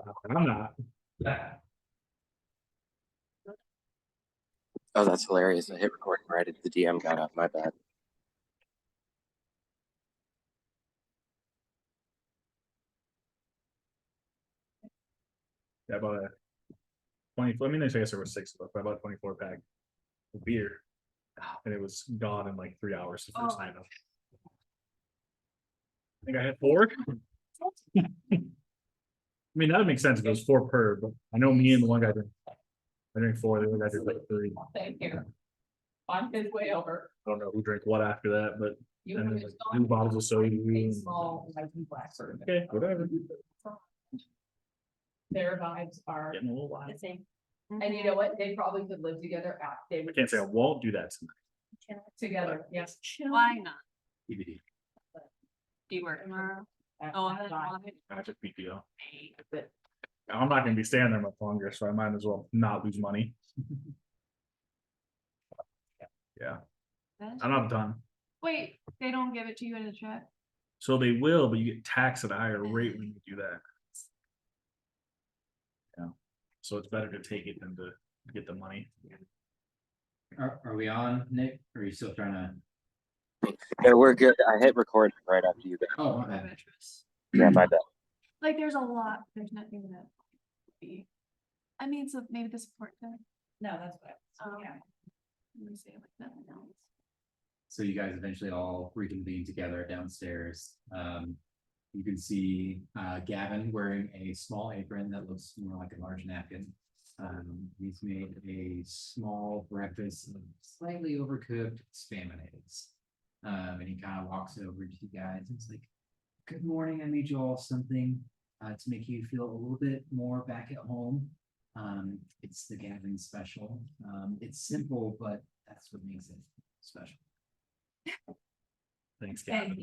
I'm not. Oh, that's hilarious. I hit record right at the DM got up. My bad. Yeah, I bought a 20. I mean, I guess there were 6 of us, but I bought a 24-pack of beer, and it was gone in like 3 hours. The first night. I think I had 4. I mean, that would make sense if it was 4 per, but I know me and the one guy did. I drink 4, the other guy did like 3. Thank you. On his way over. I don't know who drank what after that, but You and were then like just 2 bottles of soda. a small, like, blackbird. Okay, whatever. Their vibes are Getting a little wild. the same. And you know what? They probably could live together. They I can't say I won't do that tonight. together. Yes. Why not? TBD. Do you work tomorrow? That's Oh, fine. that's why. I just PTO. But I'm not gonna be staying there much longer, so I might as well not lose money. Yeah, I don't have time. Wait, they don't give it to you in a check? So they will, but you get taxed at a higher rate when you do that. Yeah, so it's better to take it than to get the money. Are we on, Nick? Or are you still trying to? Yeah, we're good. I hit record right after you. Oh, my bad. Yeah, my bad. Like, there's a lot, there's nothing that would be. I mean, so maybe the support time. No, that's what. Yeah. Let me say like nothing else. So you guys eventually all reconvene together downstairs. You can see Gavin wearing a small apron that looks more like a large napkin. He's made a small breakfast of slightly overcooked spam and eggs. And he kind of walks over to you guys and it's like, "Good morning, I made you all something to make you feel a little bit more back at home. It's the Gavin special. It's simple, but that's what makes it special." Thanks, Gavin.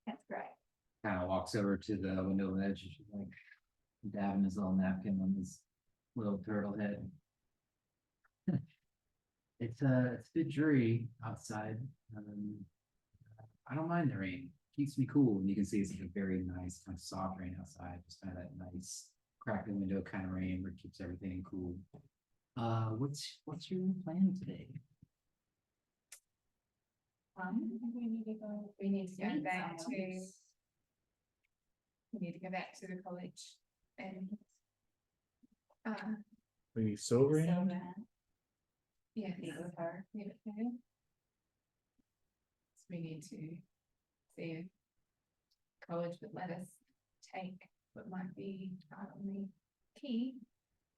That's great. Kind of walks over to the window ledge, and she's like dabbing his little napkin on his little turtle head. It's a bit dreary outside. I don't mind the rain. Keeps me cool. And you can see it's like a very nice kind of soft rain outside. Just kind of that nice crack the window kind of rain where it keeps everything cool. What's your plan today? We need to go. We need to go back to. We need to go back to the college and. Maybe sober him? Yeah, meet with her. Meet with her. So we need to see if college would let us take what might be the key.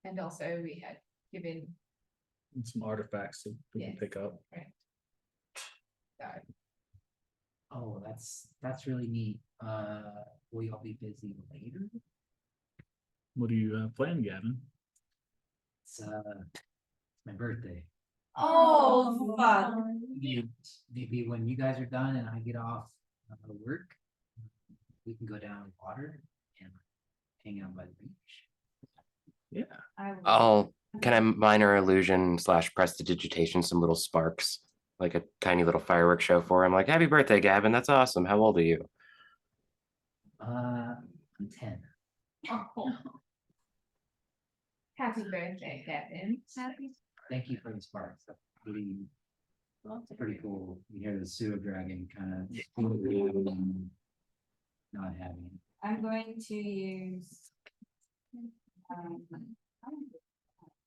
And also we had given. And some artifacts that we can Yes. pick up. Right. So, Oh, that's really neat. Will y'all be busy later? What do you plan, Gavin? It's my birthday. Oh, fuck. Maybe when you guys are done and I get off work, we can go down the water and hang out by the beach. Yeah. Can I minor illusion / prestidigitation some little sparks, like a tiny little fireworks show for him? Like, "Happy birthday, Gavin! That's awesome. How old are you?" I'm 10. oh. Happy birthday, Kevin. Happy. Thank you for the sparks. That's pretty cool. You hear the sewer dragon kind of not having it. I'm going to use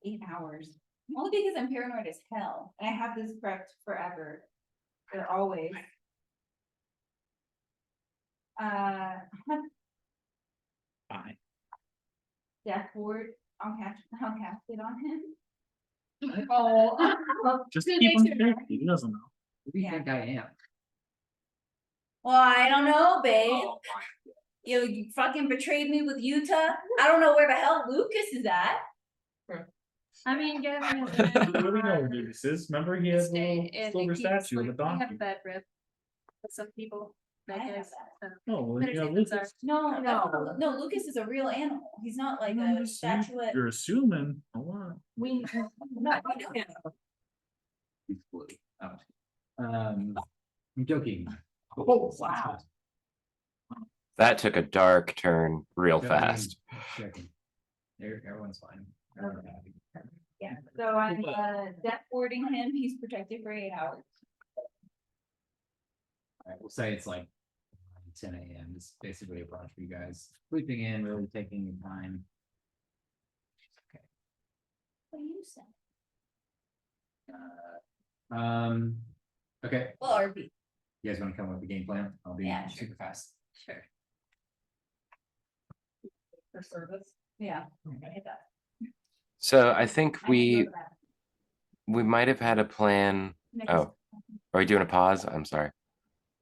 8 hours. Only because I'm paranoid as hell. And I have this prepped forever. They're always. Fine. Dashboard. I'll cast it on him. Oh. Just Good keep him nature. safe. He doesn't know. Who do you Yeah. think I am? Well, I don't know, babe. Oh, You fucking betrayed me with Utah. I don't know where the hell Lucas is at. I mean, Gavin is. You really know where Lucas is. Remember, he has a Stay little and silver it keeps, statue of a like, we have donkey. bed rib. With some people. I have guess, that. Oh, well, Better you know, take them, Lucas. No, Lucas is a real animal. He's not like No, a statuette. You're assuming a lot. We. No, I know. he's fully out. I'm joking. Oh, wow. That took a dark turn real Checking, fast. checking. Everyone's fine. Yeah, so I'm death boarding him, he's protected for 8 hours. Alright, we'll say it's like 10 AM. It's basically a bunch for you guys. Sleeping in, really taking your time. What do you say? Okay, Well, RB. you guys wanna come up with a game plan? I'll be Yeah, sure. super fast. Sure. For service? Yeah. Okay, that. So I think I didn't know we might have had a plan. that. Oh, are we doing a pause? I'm sorry.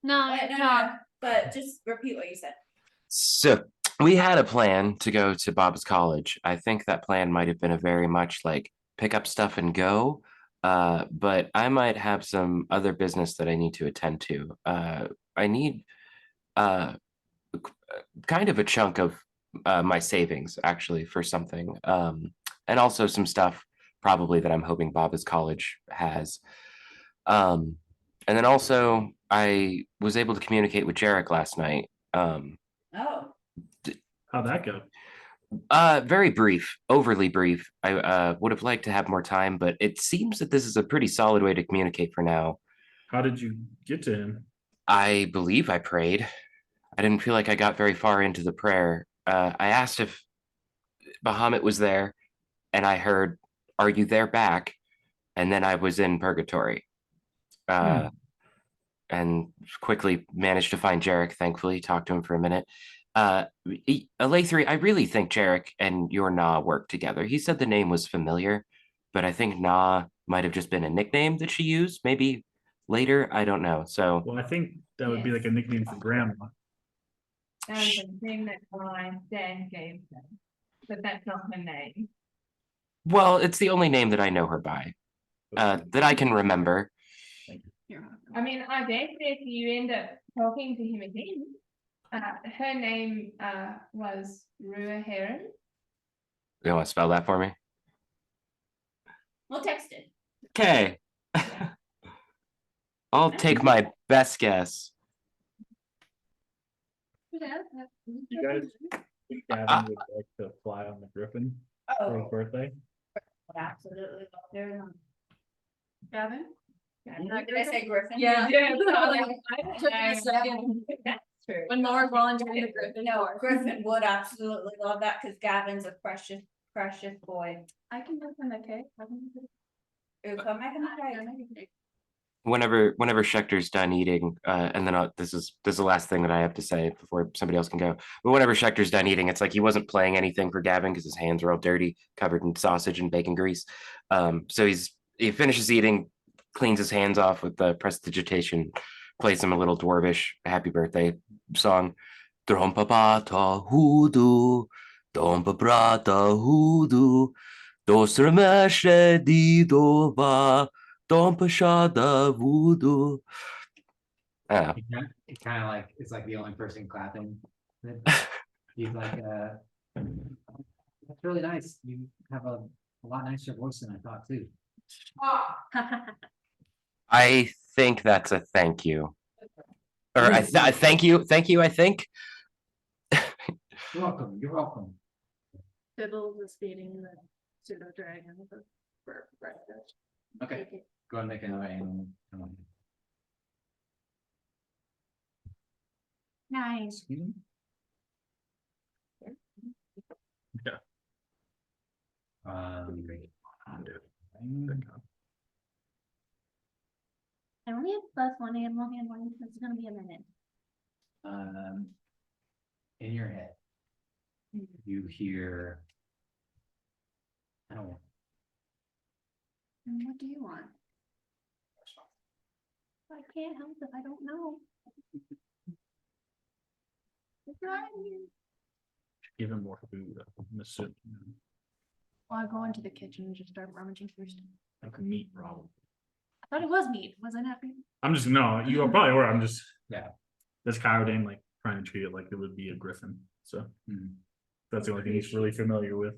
No, No, but just repeat what you said. So we had a plan to go to Bob's college. I think that plan might have been a very much like pick up stuff and go. But I might have some other business that I need to attend to. I need kind of a chunk of my savings actually for something. And also some stuff probably that I'm hoping Bob's college has. And then also I was able to communicate with Jerrek last night. Oh, How'd that go? Very brief, overly brief. I would have liked to have more time, but it seems that this is a pretty solid way to communicate for now. How did you get to him? I believe I prayed. I didn't feel like I got very far into the prayer. I asked if Bahamut was there, and I heard, "Are you there back?" And then I was in purgatory. And quickly managed to find Jerrek, thankfully, talked to him for a minute. Alaythri, I really think Jerrek and your Na work together. He said the name was familiar, but I think Na might have just been a nickname that she used, maybe later. I don't know. So Well, I think that would be like a nickname for grandma. That was the name that my dad gave them, but that's not her name. well, it's the only name that I know her by, that I can remember. I mean, I guess if you end up talking to him again, her name was Rua Heron. You want to spell that for me? we'll text it. Okay. I'll take my best guess. You guys think Gavin would like to fly on the Griffin for his Oh, birthday? absolutely. Gavin? Did I say Griffin? Yeah. That's true. When Laura volunteered the Griffin. No, Griffin would absolutely love that because Gavin's a precious, precious boy. I can make him a cake. Ooh, come back in the cake. Whenever Schechter's done eating, and then this is the last thing that I have to say before somebody else can go. But whenever Schechter's done eating, it's like he wasn't playing anything for Gavin because his hands are all dirty, covered in sausage and bacon grease. So he finishes eating, cleans his hands off with the prestidigitation, plays him a little dwarvish happy birthday song. Trompa bata hoodoo, trompa brata hoodoo, dosremeshe didova. Dompashada voodoo. Oh. It kind of like, it's like the only person clapping. He's like, that's really nice. You have a lot nicer voice than I thought too. I think that's a thank you. Or I thank you, I think. You're welcome, you're welcome. Fiddle was feeding the pseudo dragon for breakfast. Okay, go ahead and make another animal. Nice. I only have +1 animal handling, so it's gonna be a minute. In your head, you hear. I don't know. And what do you want? I can't help if I don't know. It's not here. Give him more food. I'm assuming, Well, I'll go into the kitchen and just start rummaging through stuff. like meat probably. I thought it was meat, was I not being? I'm just, no, you probably were. I'm just. Yeah. That's Coyote, like trying to treat it like it would be a griffin. So that's the only thing he's really familiar with.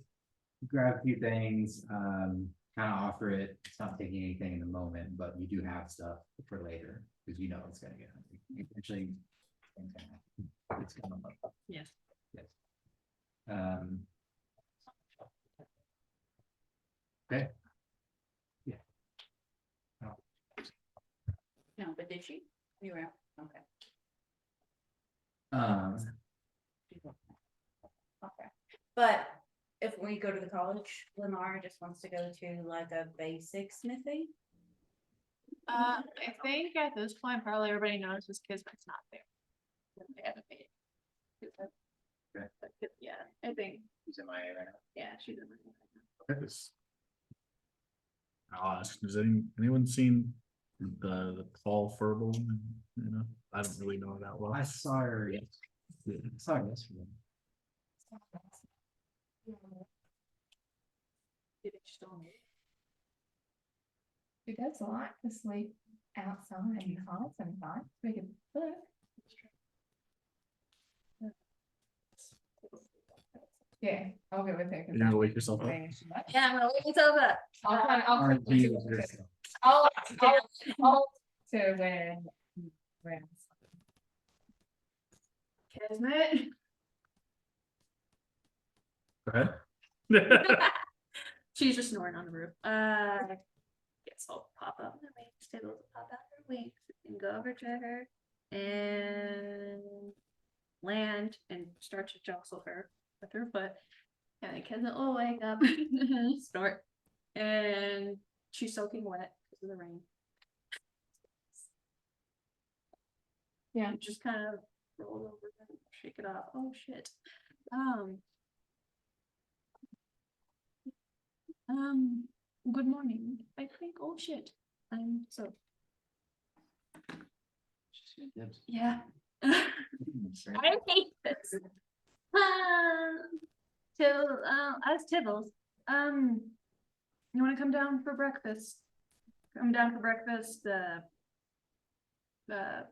Grab a few things, kind of offer it. It's not taking anything in the moment, but you do have stuff for later because you know it's gonna get hungry. Eventually, things gonna happen. It's gonna look. Yes. Yes. Okay. Yeah. No, but did she? You were, okay. Um, Okay, but if we go to the college, Lennar just wants to go to like a basic smithing. I think at this point, probably everybody knows his Kismet's not there. They haven't made it. Okay. But, yeah, I think, he's in my area right now. yeah, she's in the. Yes. I'll ask, has anyone seen the Paul Furball? You know, I don't really know that well. I saw her. I saw her yesterday. She does like to sleep outside in the hall sometimes. We could look. Yeah, I'll go with her. 'cause You're gonna that- wake yourself up? Yeah, I'm gonna wake myself up. I'll Aren't quickly you do it. yourself? I'll to when. Kismet. Go ahead. She's just snoring on the roof. Yes, I'll pop up. The wings, tables will pop out her wings and go over to her and land and start to jostle her with her foot. And Kismet will wake up, snort, and she's soaking wet because of the rain. Yeah. Just kind of roll over and shake it off. Oh shit. Good morning. I think, oh shit, I'm so, yeah. I hate this. As Tibbles, you wanna come down for breakfast? Come down for breakfast, Gavin.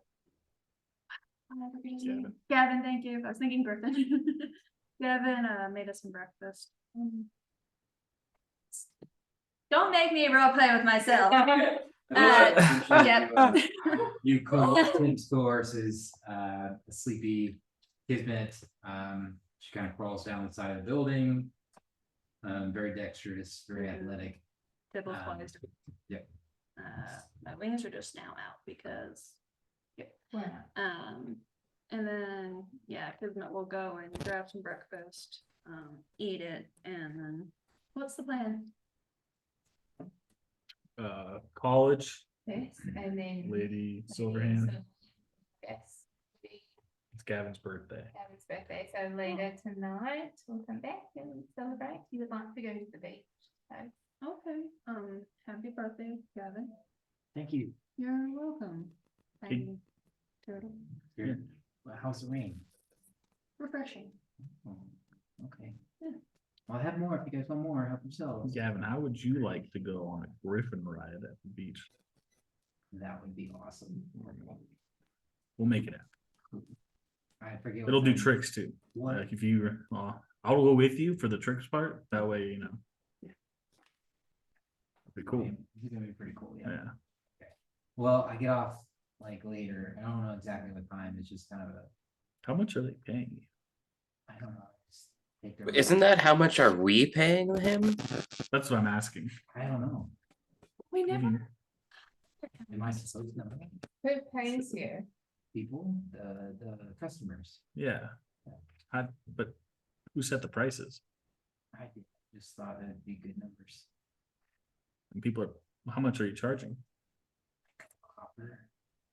Gavin, thank you. I was thinking Griffin. Gavin, made us some breakfast. Don't make me role play with myself. Yep. You call Tim's horse is a sleepy Kismet. She kind of crawls down the side of the building. Very dexterous, very athletic. Tibbles Um, flies. yep. My wings are just now out because, Wow. and then, yeah, Kismet will go and grab some breakfast, eat it, and then, what's the plan? College, Yes, and then. Lady Silverhand. Yes. It's Gavin's birthday. Gavin's birthday, so later tonight we'll come back and celebrate. He would like to go to the beach, so. Okay, happy birthday, Gavin. Thank you. You're welcome. Tiny turtle. Here. How's the rain? Refreshing. Oh, okay. Yeah. I'll have more if you guys want more. Help yourselves. Gavin, how would you like to go on a griffin ride at the beach? That would be awesome. We'll make it happen. I forget. It'll what do time- tricks too. What? Like if you, I'll go with you for the tricks part. That way, you know. It'd be cool. He's gonna be pretty cool. Yeah. Yeah. Well, I get off like later. I don't know exactly what time. It's just kind of a, How much are they paying you? I don't know. Just take their- Isn't that how much are we paying him? That's what I'm asking. I don't know. We never. Mhm. Am I supposed to know? Who pays you? People, the customers. Yeah. But who set the prices? I just thought it'd be good numbers. And people are, how much are you charging? Copper.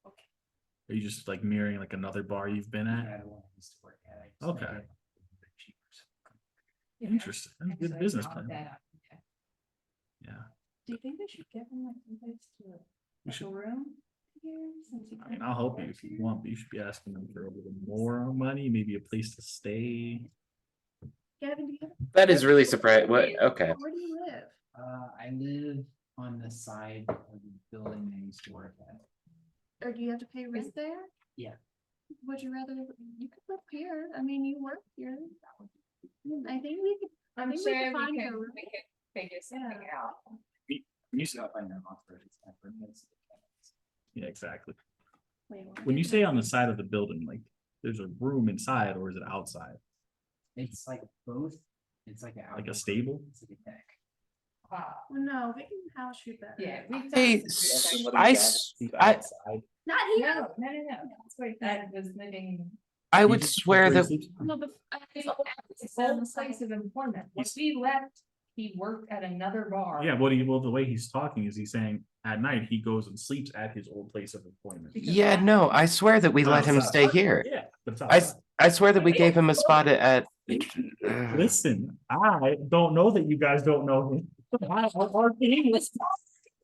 Are you just like mirroring like another bar you've been I at? had one I used to work at. I just Okay. made it a little bit cheaper, so. Interesting. That's a good Actually, business not plan. that up, yeah. Yeah. Do you think they should give him like some place to, You like should- a room here since he? I mean, I'll help you if you want, but you should be asking them for a little more money, maybe a place to stay. Gavin, do you have? That is really surprising. What? Okay. Where do you live? I live on the side of the building I used to work at. Or do you have to pay rent there? Yeah. Would you rather, you could live here, I mean, you work here. I think we could, I I'm think sure we we could find can, a room. we can figure something out. When you say, So if I know offer, it's not for me, it's- yeah, exactly. Wait, what? When you say on the side of the building, like, there's a room inside or is it outside? It's like both, it's like Like a stable? It's like a deck. Wow. Well, no, we can house you better. Yeah, we've Hey, done. Not No, here. no, no, no, that's where that was living. I would swear that No, but it's a place of employment. When we left, he worked at another bar. Yeah, well, the way he's talking is he's saying at night he goes and sleeps at his old place of employment. yeah, no, I swear that we let him stay here. Yeah, but it's I, outside. I swear that we gave him a spot at. Listen, I don't know that you guys don't know him. Our team was-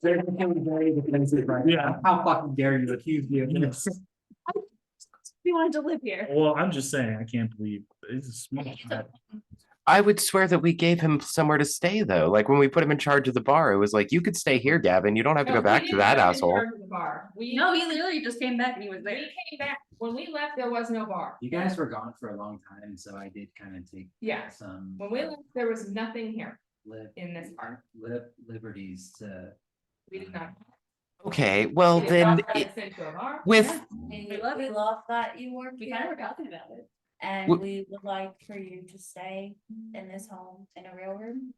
Yeah. How fucking dare you accuse me of this? We wanted to live here. Well, I'm just saying, I can't believe it's a small. I would swear that we gave him somewhere to stay though. Like when we put him in charge of the bar, it was like, you could stay here, Gavin. You don't have to No, go we back to didn't that have him in asshole. charge of the bar. We, No, he literally just came back and he was there. we came back, when we left, there was no bar. You guys were gone for a long time, so I did kind of take Yeah, some. when we left, there was nothing here lib- in this bar. liberties to. We did not. Okay, well we did then, not try to send to a bar. with We love it. love that you work We kind of here, were talking about it. and Wh- we would like for you to stay in this home in a real room.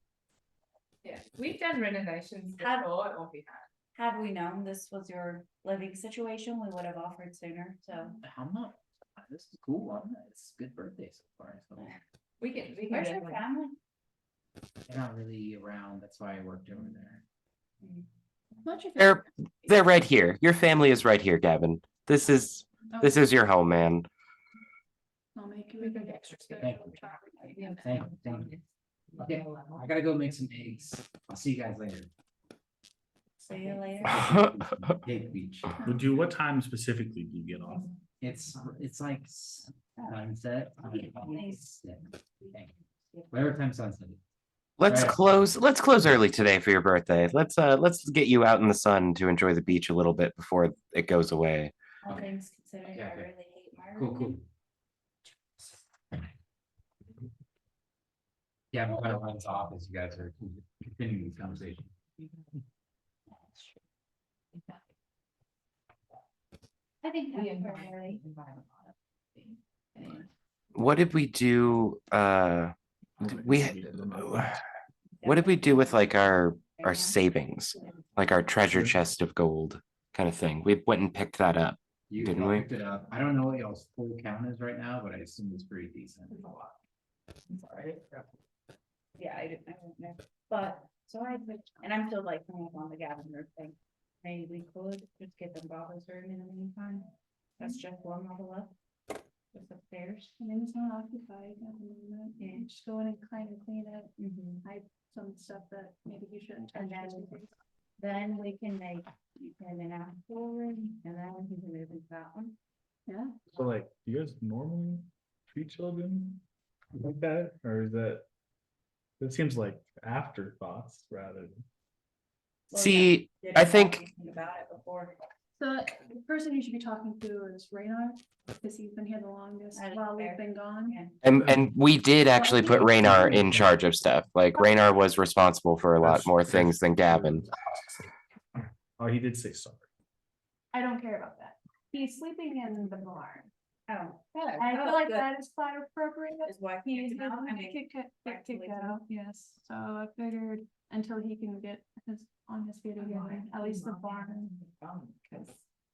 Yeah, we've done renovations Had- before, it won't be hard. Had we known this was your living situation, we would have offered sooner, so. I'm not, this is cool, it's a good birthday so far, so. We can. Where's your definitely- family? They're not really around, that's why I worked over there. What's your they're right here. Your family is right here, Gavin. This is your home, man. I'll make you We a can big get extra Thank you. Yeah. Thank you. Okay, I gotta go make some eggs. I'll see you guys later. See you later. Big beach. What time specifically do you get off? It's like sunset. Whatever time sunset. Let's Right. close early today for your birthday. Let's get you out in the sun to enjoy the beach a little bit before it goes away. All things considered, Yeah, I okay. really hate my Cool, room. cool. Yeah, I'm gonna run this off as you guys are continuing this conversation. I think We that's invite fairly. a lot of things. What did we do? We what did we do with like our savings, like our treasure chest of gold kind of thing? We went and picked that up. You Didn't y'all we? picked it up. I don't know what y'all's full count is right now, but I assume it's pretty decent. It's a lot. I'm sorry. Yeah, I don't know, but, so I, and I'm still like, hung up on the Gavin Road thing. Maybe we could just get them Bob's room in the meantime. That's just one level up. Just upstairs. I mean, it's not occupied at the moment. Yeah. Just go in and kind of clean it, Mhm. hide some stuff that maybe you shouldn't And touch. then- just in case. Then we can make, you can an outdoor room, and then we can move into that one. Yeah. So like, do you guys normally treat children like that, or is that? It seems like afterthoughts rather than. Well, See, yeah, I didn't think- know anything about it before. So the person you should be talking to is Raynor, because he's been here the longest That is while fair. we've been gone. Yeah. And we did actually put Raynar in charge of stuff. Like Raynar was responsible for a lot more things than Gavin. Oh, he did say sorry. I don't care about that. He's sleeping in the barn. Oh, I feel like that is quite appropriate. his wife He's kicked him out, I mean, kicked out, yes, so I figured until he can get on his feet again, at least the barn. Cause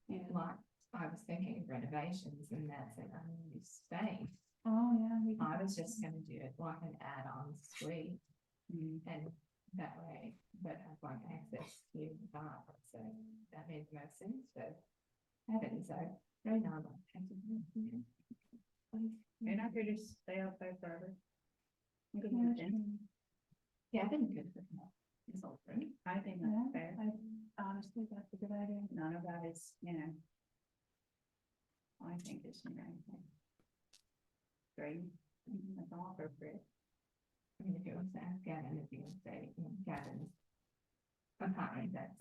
Yeah. like, I was thinking renovations and that's an unused space. Oh, yeah. we can- I was just gonna do it like an add-on suite mm, and that way, but have like access to the bar, so that made the most sense for having, so right now I'm like. you're not gonna just stay outside forever. Good Yeah, moving. Yeah, I've been good for this whole thing. I think Yeah, that's fair. honestly, that's a good idea. None of that is, I think it's, great. That's all appropriate. I mean, if you want to ask Gavin, if you want to say, Gavin's apartment, that's,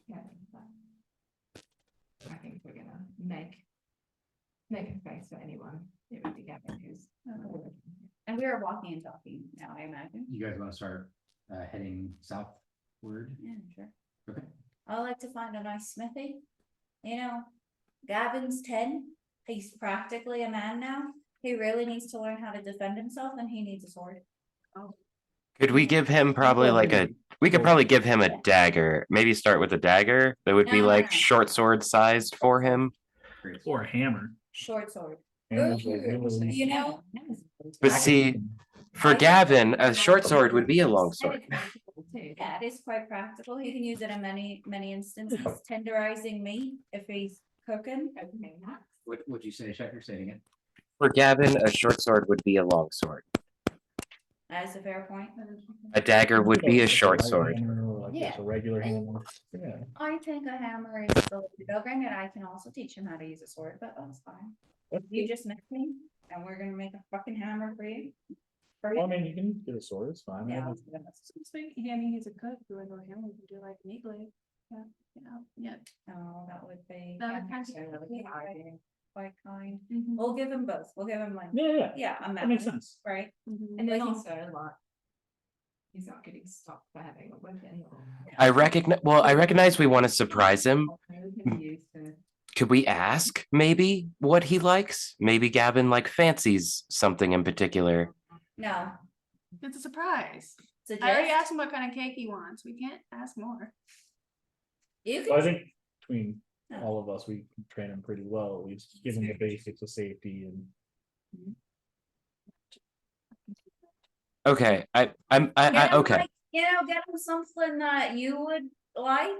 Gavin, but I think if we're gonna make a space for anyone, it would be Gavin who's. And we are walking and talking now, I imagine. You guys wanna start heading southward? Yeah, sure. Okay. I like to find a nice smithy. Gavin's 10, he's practically a man now. He really needs to learn how to defend himself and he needs a sword. Could we give him probably like a, we could probably give him a dagger, maybe start with a dagger that would be No, like no. short sword sized for him. Or a hammer. Short sword. Hammer's like really- You know, But see, for Gavin, a short sword would be a long sword. yeah, it is quite practical. He can use it in many instances, tenderizing meat if he's cooking. What would you say, Checker, saying it? For Gavin, a short sword would be a long sword. That is a fair point. A dagger would be a Like short light sword. hammer or like just Yeah. a regular hammer. Yeah. I think a hammer is the way to go. Granted, I can also teach him how to use a sword, but that's fine. You just met me and we're gonna make a fucking hammer for you. For Well, I you. mean, you can get a sword, it's fine. Yeah. Yeah, I mean, he's a cook, who would go him, we can do like meat blade. Yeah, yeah. Oh, that would be. That would kind of- really kind, quite kind. Mhm. We'll give him both. We'll give him like, Yeah, yeah, a that makes method, sense. right? Mhm. And then Like- also like, he's not getting stopped for having a weapon. I recognize we want to surprise him. We can use to- Could we ask maybe what he likes? Maybe Gavin like fancies something in particular. No. It's a surprise. Suggest. I already asked him what kind of cake he wants. We can't ask more. You Well, I can, think between all of us, we train him pretty well, at least give him the basics of safety and. Okay, get him, okay. like, you know, get him something that you would like.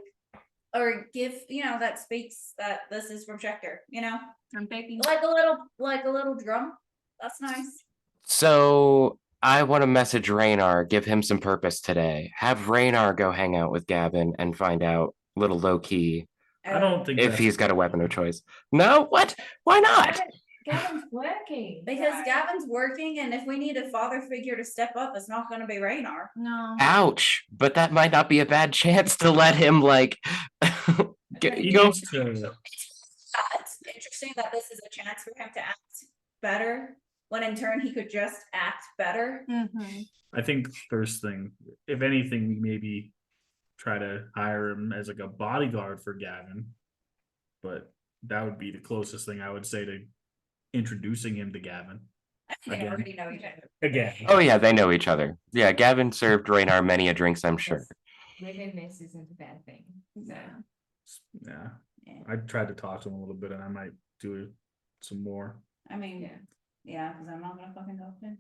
Or give, you know, that speaks that this is from Schechter, you know, I'm baking. like a little drum. That's nice. So I want to message Raynar, give him some purpose today. Have Raynar go hang out with Gavin and find out little low key I don't think. if that's- he's got a weapon of choice. No, what? Why not? Gavin's working. Because right? Gavin's working, and if we need a father figure to step up, it's not gonna be Raynar. No. Ouch! But that might not be a bad chance to let him like He go. needs to, It's interesting that this is a chance for him to act better, when in turn he could just act better. Mhm. I think first thing, if anything, we maybe try to hire him as like a bodyguard for Gavin. But that would be the closest thing I would say to introducing him to Gavin. I think they Again. already know each other. Again. Oh yeah, they know each other. Yeah, Gavin served Raynar many a drinks, I'm sure. Within this isn't a bad thing, so. Yeah, Yeah. I tried to talk to him a little bit and I might do some more. I mean, Yeah. yeah, cause I'm not gonna fucking talk to him.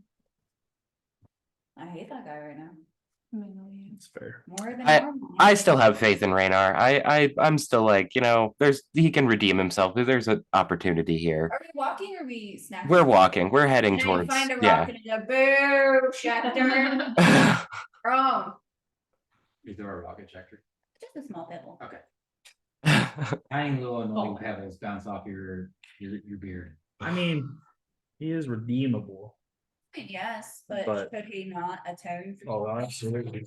I hate that guy right now, It's fair. more than I- normal. I still have faith in Raynar. I'm still like, you know, he can redeem himself. There's an opportunity here. Are we walking or we snacking? We're walking. We're heading And then you towards find a rock yeah. and you go, boo, Schechter. Wrong. Is there a rocket, Checker? Just a small pebble. Okay. Tiny little annoying pebbles bounce off your beard. I mean, he is redeemable. I mean, yes, but But- could he not atone? for Oh, 12 absolutely.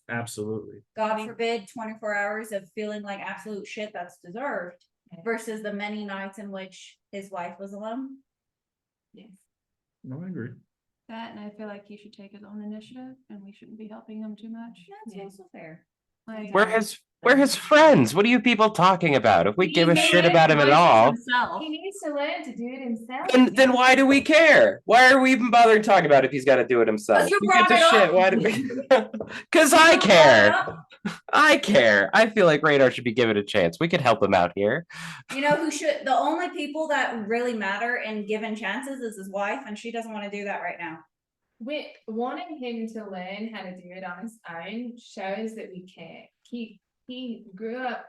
Absolutely. God forbid, 24 hours of feeling like absolute shit that's deserved versus the many nights in which his wife was alone. Yes. No, I agree. That, and I feel like he should take his own initiative and we shouldn't be helping him too much. That's Yeah. also fair. Like, We're his friends. What are you people talking about? If we he give a needs to shit learn about to him at voice all, himself. He needs to learn to do it himself. then why do we care? Why are we even bothering talking about it if he's got to do it himself? 'Cause you Who gives brought a it shit? up. Why do we? Because I You brought it care. up. I care. I feel like Radar should be given a chance. We could help him out here. You know who should, the only people that really matter in given chances is his wife, and she doesn't want to do that right now. With wanting him to learn how to do it on his own shows that we care. He grew up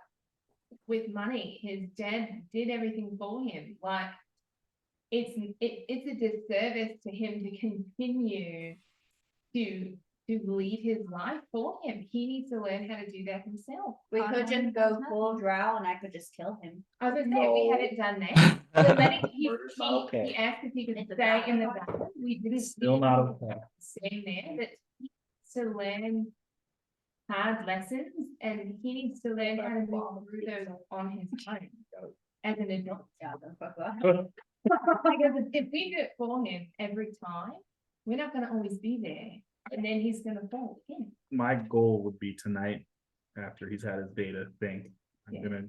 with money. His dad did everything for him. Like it's a disservice to him to continue to lead his life for him. He needs to learn how to do that himself. We God, could I just think go that's full drow and I could just kill him. I was gonna say, No. we haven't done that. The medic, Okay. he asked if he could In the stay in the back. back. We didn't. Still not okay. Staying there, but he needs to learn hard lessons and he needs to learn how to move through those on his own. As an adult. Because if we do it for him every time, we're not gonna always be there, and then he's gonna fall again. My goal would be tonight, after he's had his day to think, I'm Yeah. gonna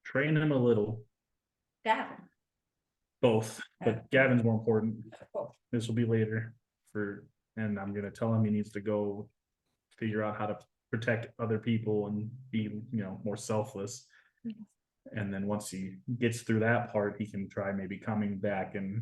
train him a little. Gavin. Both, but Gavin's more important. Cool. This will be later and I'm gonna tell him he needs to go figure out how to protect other people and be, more selfless. And then once he gets through that part, he can try maybe coming back and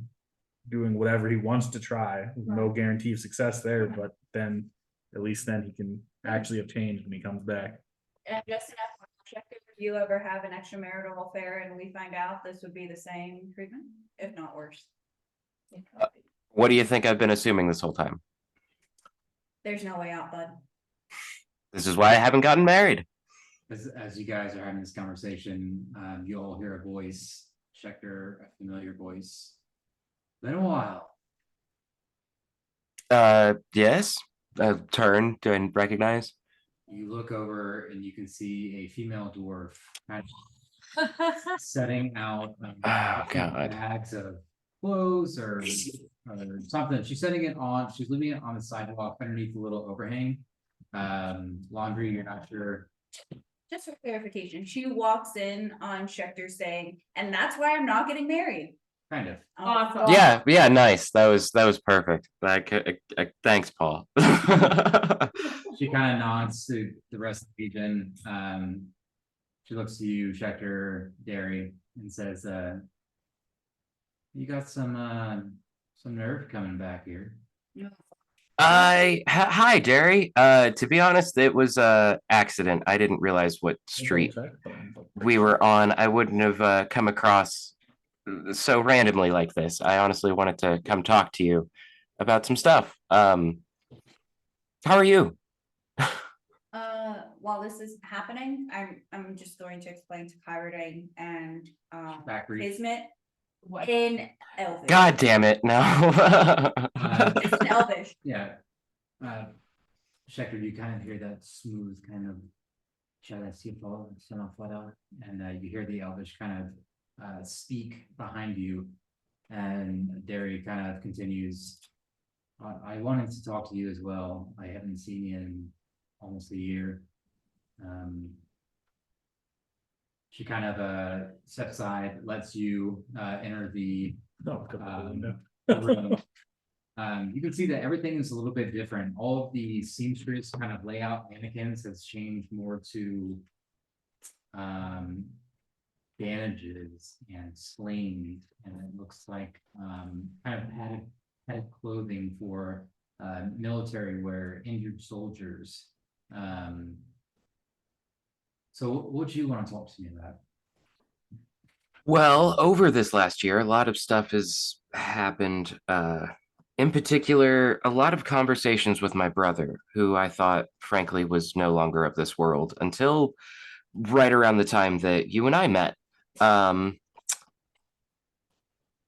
doing whatever he wants to try. No guarantee of success there, but then at least then he can actually have changed when he comes back. And just enough, if you ever have an extramarital affair and we find out, this would be the same treatment, if not worse. What do you think I've been assuming this whole time? There's no way out, bud. This is why I haven't gotten married. As you guys are having this conversation, you all hear a voice, Schechter, a familiar voice. Been a while. Yes. Turn to recognize. You look over and you can see a female dwarf kind of setting out Oh, God. bags of clothes or something. She's setting it on, she's leaving it on the sidewalk underneath a little overhang. Laundry, you're not sure. Just for clarification, she walks in on Schechter saying, and that's why I'm not getting married. Kind of. Awesome. Yeah, nice. That was perfect. Thanks, Paul. She kind of nods to the rest of the region. She looks to you, Schechter, Derry, and says, you got some nerve coming back here. Hi, Jerry. To be honest, it was a accident. I didn't realize what street we were on. I wouldn't have come across so randomly like this. I honestly wanted to come talk to you about some stuff. How are you? While this is happening, I'm just going to explain to Kyrodane and Back read. Kismet in Elvish. God damn it! No. It's in Elvish. Yeah. Schechter, you kind of hear that smooth kind of and you hear the Elvish kind of speak behind you, and Derry kind of continues. I wanted to talk to you as well. I haven't seen you in almost a year. She kind of steps aside, lets you enter the No, room. You can see that everything is a little bit different. All of the seamstress kind of layout mannequins has changed more to bandages and slings, and it looks like kind of padded clothing for military wear, injured soldiers. So what do you want to talk to me about? Well, over this last year, a lot of stuff has happened. In particular, a lot of conversations with my brother, who I thought, frankly, was no longer of this world until right around the time that you and I met. I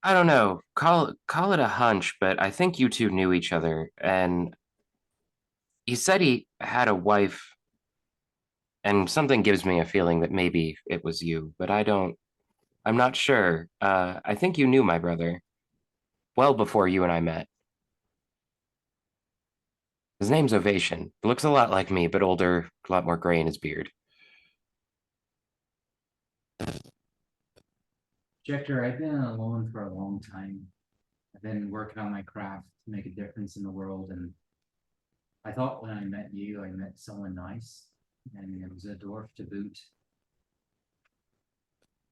don't know, call it a hunch, but I think you two knew each other, and he said he had a wife, and something gives me a feeling that maybe it was you, but I'm not sure. I think you knew my brother well before you and I met. His name's Ovation. Looks a lot like me, but older, a lot more gray in his beard. Schechter, I've been alone for a long time. I've been working on my craft to make a difference in the world, and I thought when I met you, I met someone nice, and it was a dwarf to boot.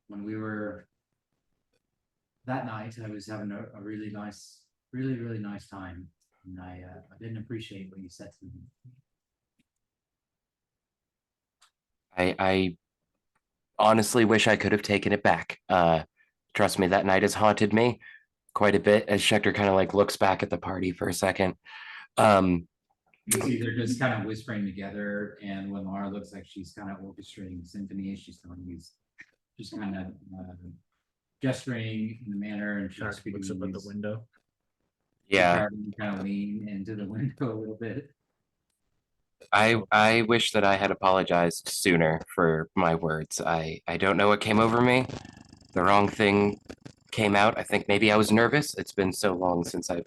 When we were that night, I was having a really nice, really nice time, and I didn't appreciate what you said to me. I honestly wish I could have taken it back. Trust me, that night has haunted me quite a bit as Schechter kind of looks back at the party for a second. You see they're just kind of whispering together, and when Laura looks like she's kind of orchestrating the symphony, she's just kind of gesturing in the manner, and she's Shark speaking looks up at the window. Yeah, kind of lean into the window a little bit. I wish that I had apologized sooner for my words. I don't know what came over me. The wrong thing came out. I think maybe I was nervous. It's been so long since I've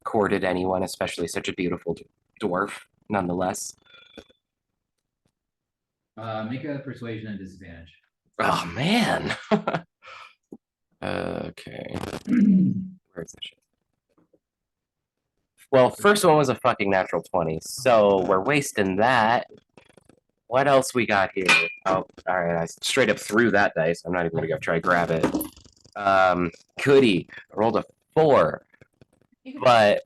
courted anyone, especially such a beautiful dwarf, nonetheless. Make a persuasion at disadvantage. Oh, man. Okay. Where's the shit? Well, first one was a fucking natural 20, so we're wasting that. What else we got here? Oh, all right. I straight up threw that dice. I'm not even gonna go try to grab it. Goody. I rolled a 4, You can- but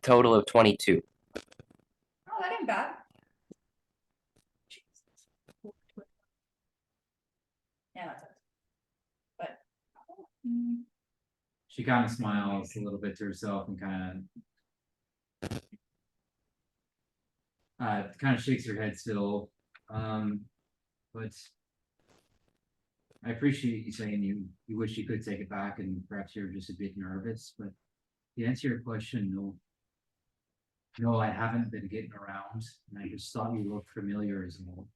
total of 22. Oh, that ain't bad. Yeah, that's it. But. She kind of smiles a little bit to herself and kind of shakes her head still. But I appreciate you saying you wish you could take it back and perhaps you're just a bit nervous, but to answer your question, no. No, I haven't been getting around and I just thought you looked familiar as well.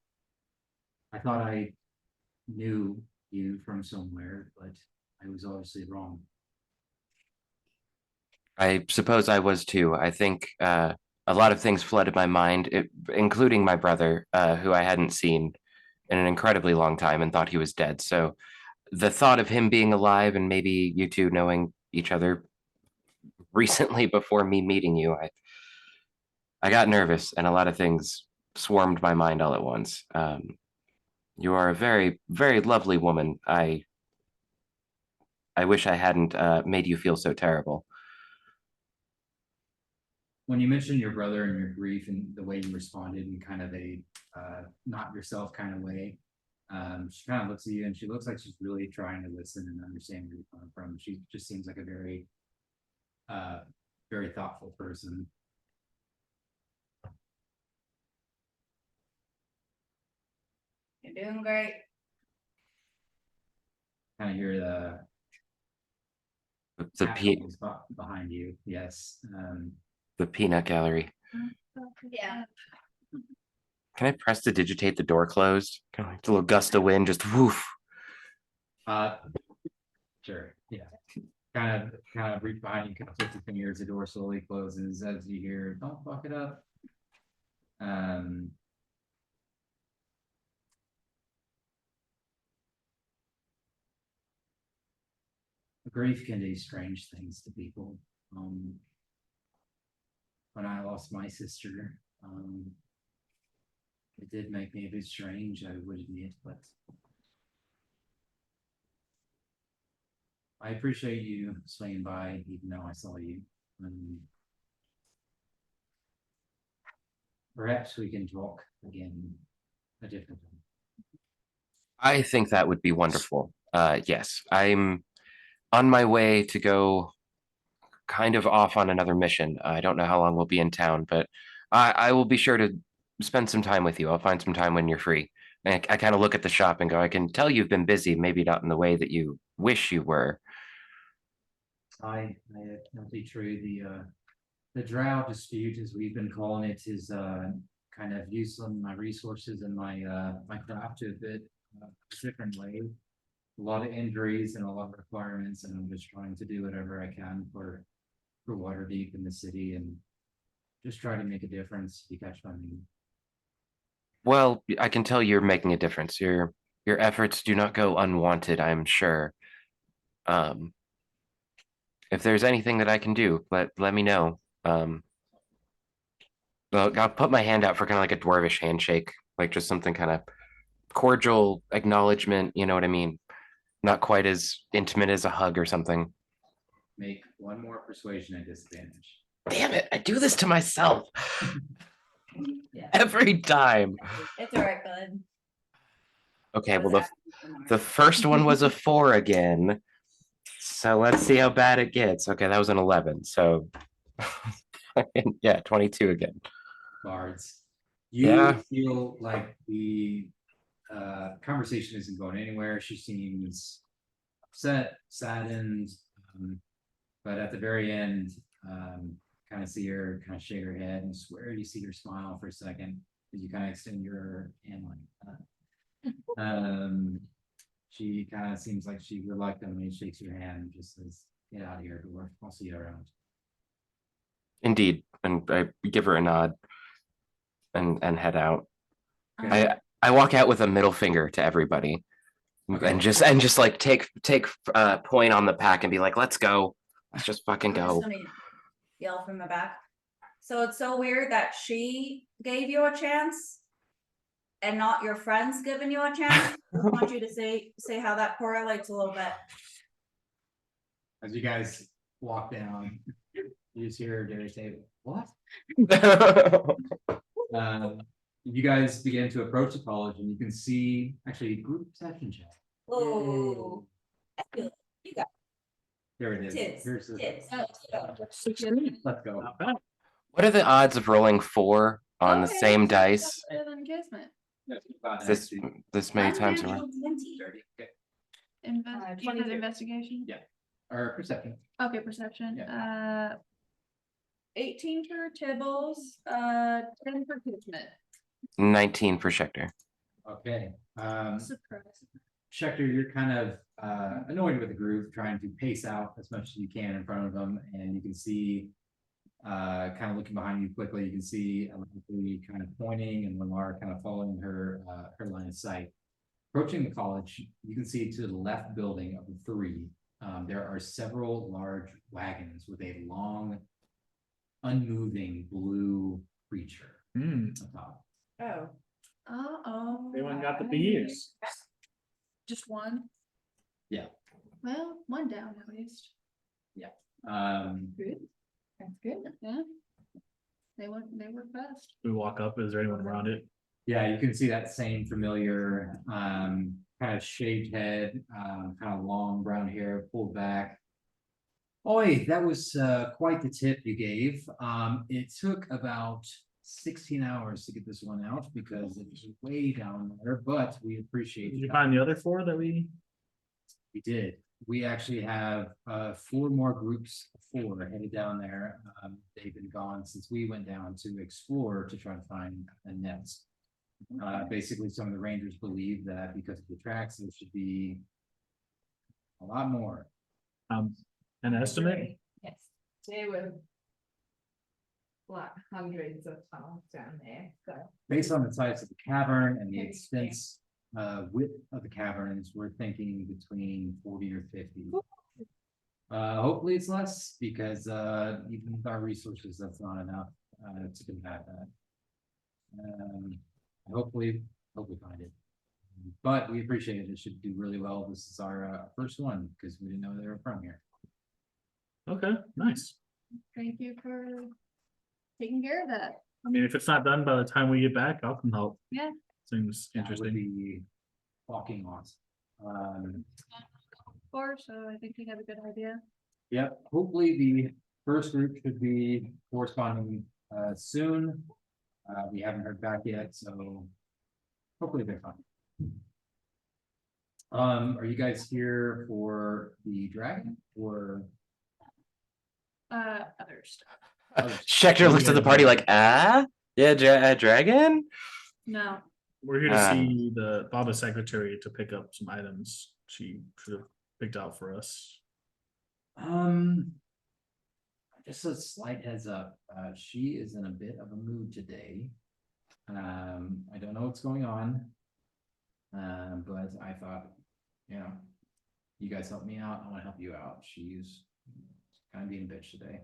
I thought I knew you from somewhere, but I was obviously wrong. I suppose I was too. I think a lot of things flooded my mind, including my brother, who I hadn't seen in an incredibly long time and thought he was dead. So the thought of him being alive and maybe you two knowing each other recently before me meeting you, I got nervous and a lot of things swarmed my mind all at once. You are a very, very lovely woman. I wish I hadn't made you feel so terrible. When you mentioned your brother and your grief and the way you responded in kind of a not yourself kind of way, she kind of looks at you and she looks like she's really trying to listen and understand where you're coming from. She just seems like a very, very thoughtful person. You're doing great. Kind of hear the The cackles behind you. Yes. the peanut gallery. Yeah. Can I press to digitate the door closed? Kind of like a little gust of wind, just woof. Sure. Yeah. Kind of reach behind you, kind of flip your fingers, the door slowly closes as you hear, "Don't fuck it up." Grief can do strange things to people. When I lost my sister, it did make me a bit strange, I would admit, but I appreciate you swinging by, even though I saw you. Perhaps we can talk again a different time. I think that would be wonderful. Yes, I'm on my way to go kind of off on another mission. I don't know how long we'll be in town, but I will be sure to spend some time with you. I'll find some time when you're free. And I kind of look at the shop and go, I can tell you've been busy, maybe not in the way that you wish you were. I be true. The drow dispute, as we've been calling it, is kind of using my resources and my craft to a bit different way. A lot of injuries and a lot of requirements, and I'm just trying to do whatever I can for Waterdeep in the city and just try to make a difference. If you catch my meaning. Well, I can tell you're making a difference. Your efforts do not go unwanted, I'm sure. If there's anything that I can do, let me know. Well, I'll put my hand out for kind of like a dwarvish handshake, like just something kind of cordial acknowledgement, you know what I mean? Not quite as intimate as a hug or something. Make one more persuasion at disadvantage. Damn it, I do this to myself Yeah. every time. It's all right, bud. Okay, well, the first one was a 4 again. So let's see how bad it gets. Okay, that was an 11. So yeah, 22 again. Bards. You feel like the conversation isn't going anywhere. She seems upset, saddened, but at the very end, kind of see her kind of shake her head and swear you see her smile for a second as you kind of extend your hand like that. She kind of seems like she reluctantly shakes your hand and just says, "Get out of here, dwarf. I'll see you around." Indeed, and I give her a nod and head out. I walk out with a middle finger to everybody. and just like take point on the pack and be like, let's go. Let's just fucking I'm just go. gonna yell from the back. So it's so weird that she gave you a chance and not your friends giving you a chance. I want you to say how that correlates a little bit. As you guys walk down, you just hear Jerry say, "What?" You guys begin to approach the college, and you can see actually group perception check. Oh, I feel it. You got There it is. tits. Here's the, Tits. let's go. Not bad. What are the odds of rolling 4 on the Okay, same so that's dice better than Kismet. this many times? Unnatural 20. 30, okay. You said 22. investigation? Yeah. Or perception. Okay, perception. 18 for Tibbles, 10 for Kismet. 19 for Schechter. Okay. Surprise. Schechter, you're kind of annoyed with the group, trying to pace out as much as you can in front of them, and you can see, kind of looking behind you quickly, you can see Lee kind of pointing and Lamar kind of following her line of sight. Approaching the college, you can see to the left building of the 3, there are several large wagons with a long, unmoving blue creature Hmm. atop. Oh, Uh-oh. Anyone got the beers? Just one? Yeah. Well, one down at least. good. That's good. Yeah. They work fast. We walk up. Is there anyone around it? Yeah, you can see that same familiar, kind of shaved head, kind of long brown hair pulled back. Oi, that was quite the tip you gave. It took about 16 hours to get this one out because it was way down there, but we appreciate Did you it. find the other 4 that we? We did. We actually have 4 more groups of 4 headed down there. They've been gone since we went down to explore to try to find a nest. Basically, some of the rangers believe that because of the tracks, there should be a lot more. An estimate? Yes, there were like hundreds of tunnels down there, so. Based on the size of the cavern and the expense width of the caverns, we're thinking between 40 or 50. Hopefully it's less because even with our resources, that's not enough to combat that. Hopefully find it. But we appreciate it. It should do really well. This is our first one because we didn't know they were from here. Okay, nice. Thank you for taking care of that. I mean, if it's not done by the time we get back, I'll come help. Yeah. Seems That would interesting. be walking awesome. Before, so I think we have a good idea. Yep, hopefully the first group should be corresponding soon. We haven't heard back yet, so hopefully they're fine. Are you guys here for the dragon or? Other stuff. Schechter looks at the party like, yeah, dragon. No. We're here to Um, see the Baba secretary to pick up some items she should have picked out for us. Just a slight heads up, she is in a bit of a mood today. I don't know what's going on. But I thought, you know, you guys help me out, I wanna help you out. She's kind of being a bitch today.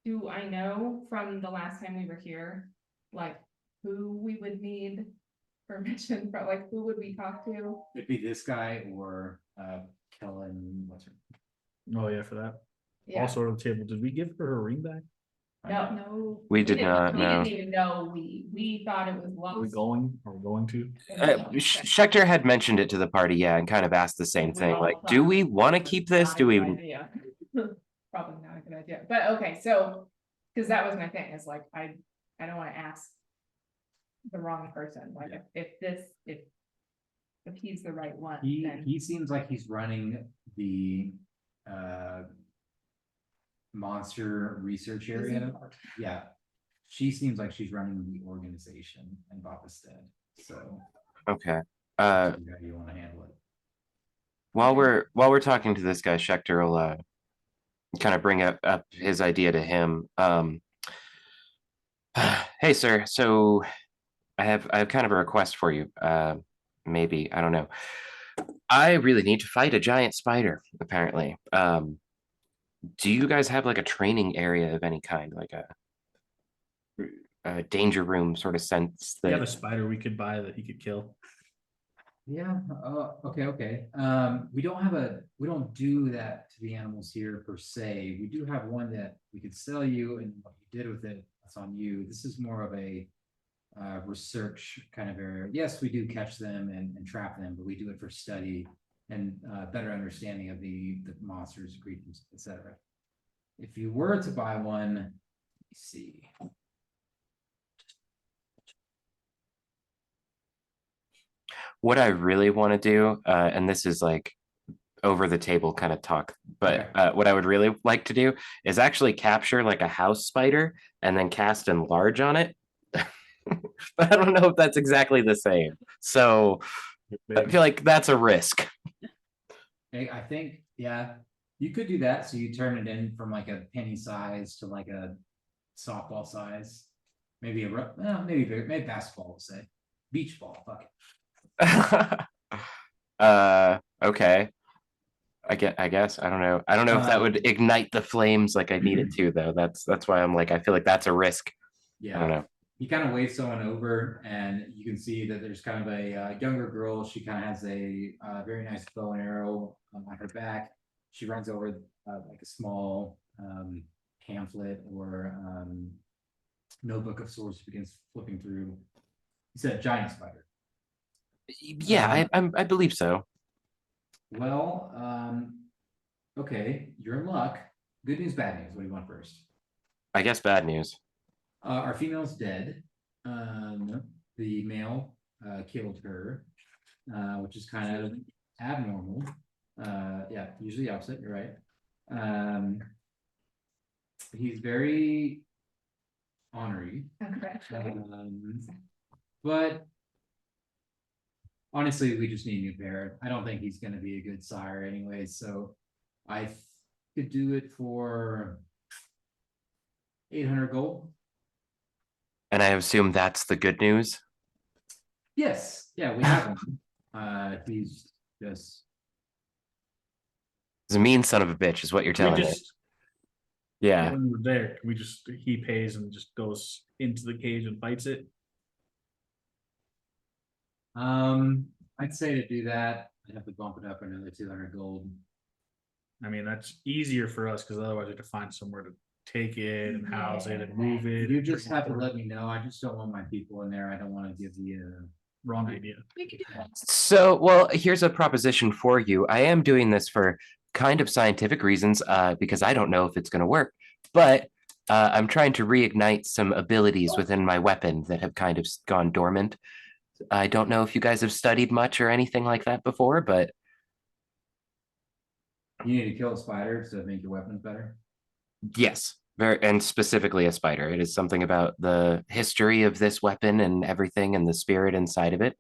Do I know from the last time we were here, like, who we would need permission from, like, who would we talk to? It'd be this guy or Kellen, what's her? Oh yeah, for that. Yeah, Also on the table, did we give her ring back? no, No. We did not we know. didn't even know, we thought it was Are we lost. going? Are we going to? Schechter had mentioned it to the party, yeah, and kind of asked the same thing. Like, do we want to keep this? Do we? Probably not a good idea, but okay, so, cause that was my thing, is like, I don't wanna ask the wrong person, like, if he's the right one, then. He seems like he's running the monster research area. Yeah. She seems like she's running the organization in Bapastad. So Okay. how you want to handle it. While we're talking to this guy, Schechter will kind of bring up his idea to him. Hey, sir. So I have kind of a request for you. Maybe, I don't know. I really need to fight a giant spider, apparently. Do you guys have like a training area of any kind, like a danger room sort of sense We have a that spider we could buy that he could kill. Yeah, okay. We don't do that to the animals here per se. We do have one that we could sell you, and what you did with it, that's on you. This is more of a research kind of area. Yes, we do catch them and trap them, but we do it for study and better understanding of the monsters, creatures, etc. If you were to buy one, let me see. what I really want to do, and this is like over the table kind of talk, but Okay. what I would really like to do is actually capture like a house spider and then cast enlarge on it. But I don't know if that's exactly the same. So I feel like that's a risk. Hey, I think, yeah, you could do that. So you turn it in from like a penny size to like a softball size. Maybe maybe basketball, we'll say. Beach ball, fuck it. Okay. I guess I don't know. I don't know if that would Um, ignite the flames like I need it to though. That's why I'm like I feel like that's a risk. I don't Yeah, know. you kind of wave someone over and you can see that there's kind of a younger girl. She kind of has a very nice bow and arrow on her back. She runs over like a small pamphlet or notebook of sorts, begins flipping through. He said giant spider. Yeah, I believe so. Well, okay, you're in luck. Good news, bad news. What do you want first? I guess bad news. Our female's dead. The male killed her, which is kind of abnormal. Yeah, usually the opposite. You're right. He's very ornery, but honestly, we just need a new pair. I don't think he's going to be a good sire anyway. So I could do it for 800 gold. And I assume that's the good news. Yes, yeah, we have him. He's just He's a mean son of a bitch, is what you're We telling me. just Yeah. when we're there, we just he pays and just goes into the cage and fights it. I'd say to do that, I'd have to bump it up another 200 gold. I mean, that's easier for us because otherwise we have to find somewhere to take it and house it and move it. You just have to let me know. I just don't want my people in there. I don't want to give the Wrong idea. So, well, here's a proposition for you. I am doing this for kind of scientific reasons, because I don't know if it's going to work, but I'm trying to reignite some abilities within my weapon that have kind of gone dormant. I don't know if you guys have studied much or anything like that before, but You need to kill a spider to make your weapons better. yes, very, and specifically a spider. It is something about the history of this weapon and everything and the spirit inside of it.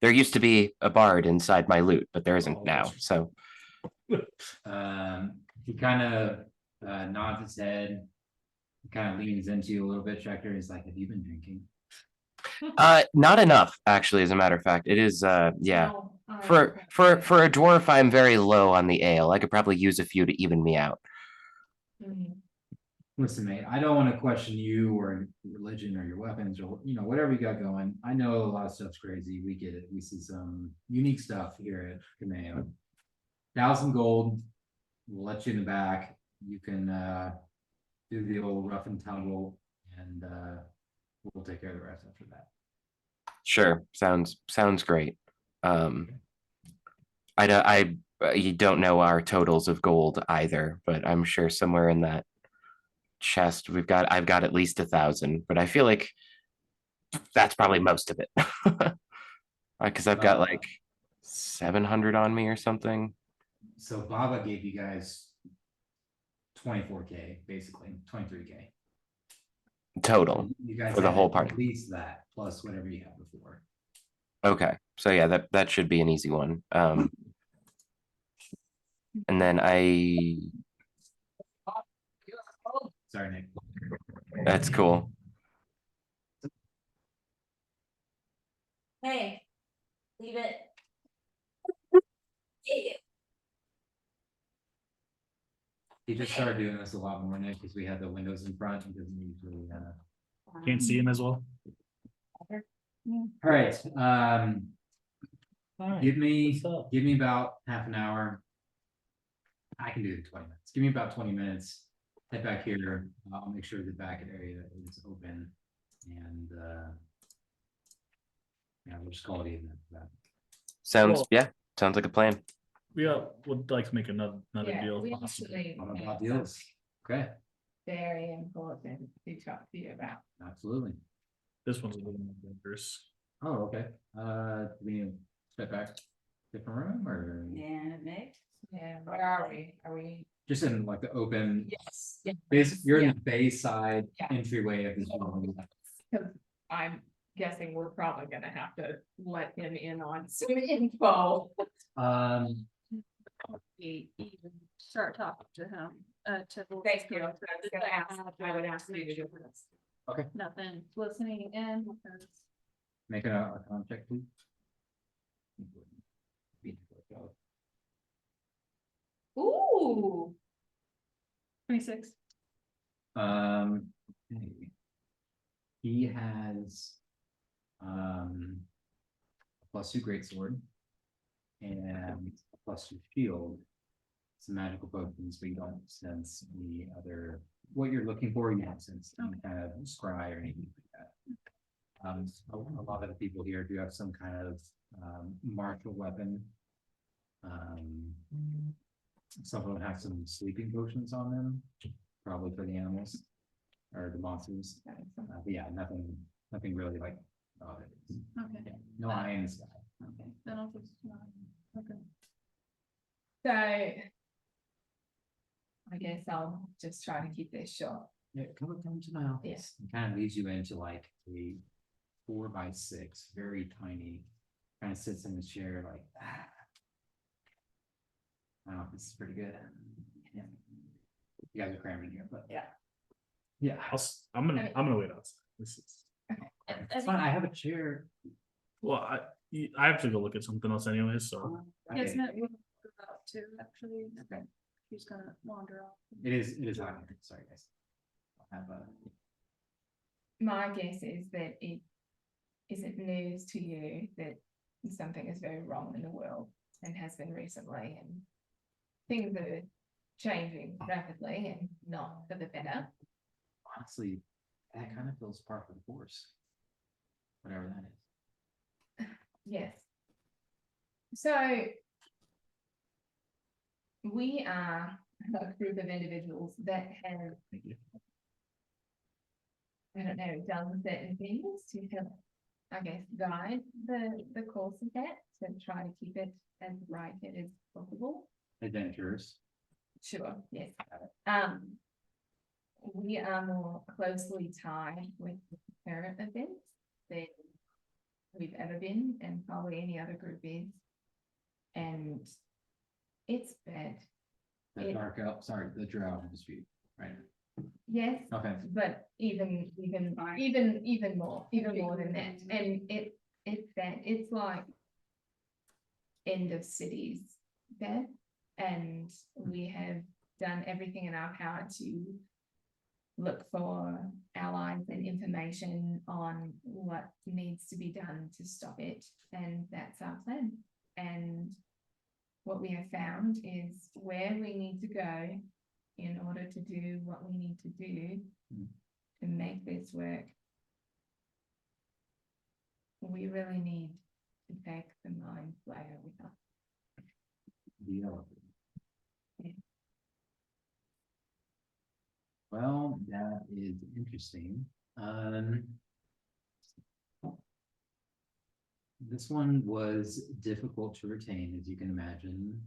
There used to be a bard inside my loot, but there isn't now. So He kind of nods his head, kind of leans into you a little bit. Checker is like, "Have you been drinking?" not enough, actually, as a matter of fact. It is yeah. No, For a dwarf, I'm very low on the ale. I could probably use a few to even me out. Listen, mate, I don't want to question you or religion or your weapons or whatever you got going. I know a lot of stuff's crazy. We get it. We see some unique stuff here at Cameo. 1,000 gold. We'll let you in the back. You can do the old rough and tumble, and we'll take care of the rest after that. Sure, sounds great. You don't know our totals of gold either, but I'm sure somewhere in that chest I've got at least 1,000, but I feel like that's probably most of it. Because I've got like 700 on me or something. So Baba gave you guys 24K, basically 23K. Total You guys for the had whole at party. least that plus whatever you had before. Okay, so yeah, that should be an easy one. And then Sorry, Nick. that's cool. Hey, leave it. He just started doing this a lot more now because we had the windows in front. He doesn't usually, Can't see him as well. All right, give me, What's up? give me about half an hour. I can do it in 20 minutes. Give me about 20 minutes. Head back here. I'll make sure the back area is open and, yeah, we'll just call it even after that. Sounds, Well- yeah, sounds like a plan. We would like to make another Yeah, deal. we if possible. actually I'm have about some deals. Okay, very important to talk to you about. absolutely. This one's a little more dangerous. Oh, okay. Do we need to step back, different room or Yeah, Nick. Yeah, where are we? Are we? just in like the open? Yes. Yeah. You're in Yeah. the bay side Yeah. entryway of this building. Because I'm guessing we're probably gonna have to let him in on some info. We even start talking to him, to. Thank you. I was gonna ask, I would ask you to do this. Nothing, listening in, because Make a con check, please. Ooh. 26. Okay. He has a +2 greatsword and a +2 shield. Some magical potions, but you don't sense any other, what you're looking for, you don't sense any kind of scry or anything like that. A lot of the people here do have some kind of martial weapon. Some of them have some sleeping potions on them, probably for the animals or the monsters. But yeah, nothing really like. Okay, Yeah, no eye in the sky. okay, then I'll just, okay. So. I guess I'll just try to keep this short. Yeah, come to my office. Yes. It kind of leads you into like a 4x6, very tiny. Kind of sits in the chair like, my office is pretty good. Yeah. You guys are cramming here, but Yeah. yeah, I'm gonna wait outside. This is it's fine. I have a chair. well. I have to go look at something else anyway. So Yes, Okay. no, we're about to actually, okay, she's gonna wander off. It is hot here. Sorry, guys. I'll have a. My guess is that it isn't news to you that something is very wrong in the world and has been recently, and things are changing rapidly and not for the better. Honestly, that kind of feels par for the course. Whatever that is. Yes. So we are a group of individuals that have, thank you. I don't know, done certain things to help, I guess, guide the course of that, to try to keep it as right as possible. Adventures. Sure, yes. We are more closely tied with current events than we've ever been, and probably any other group is. And it's bad, The It- dark elf, sorry, the drow dispute, right? yes, Okay. but even more than that. And it's bad, it's like end of cities bad. And we have done everything in our power to look for allies and information on what needs to be done to stop it, and that's our plan. And what we have found is where we need to go in order to do what we need to do to make this work. We really need to take the mind flayer with us. Deal. Yeah. Well, that is interesting. This one was difficult to retain, as you can imagine.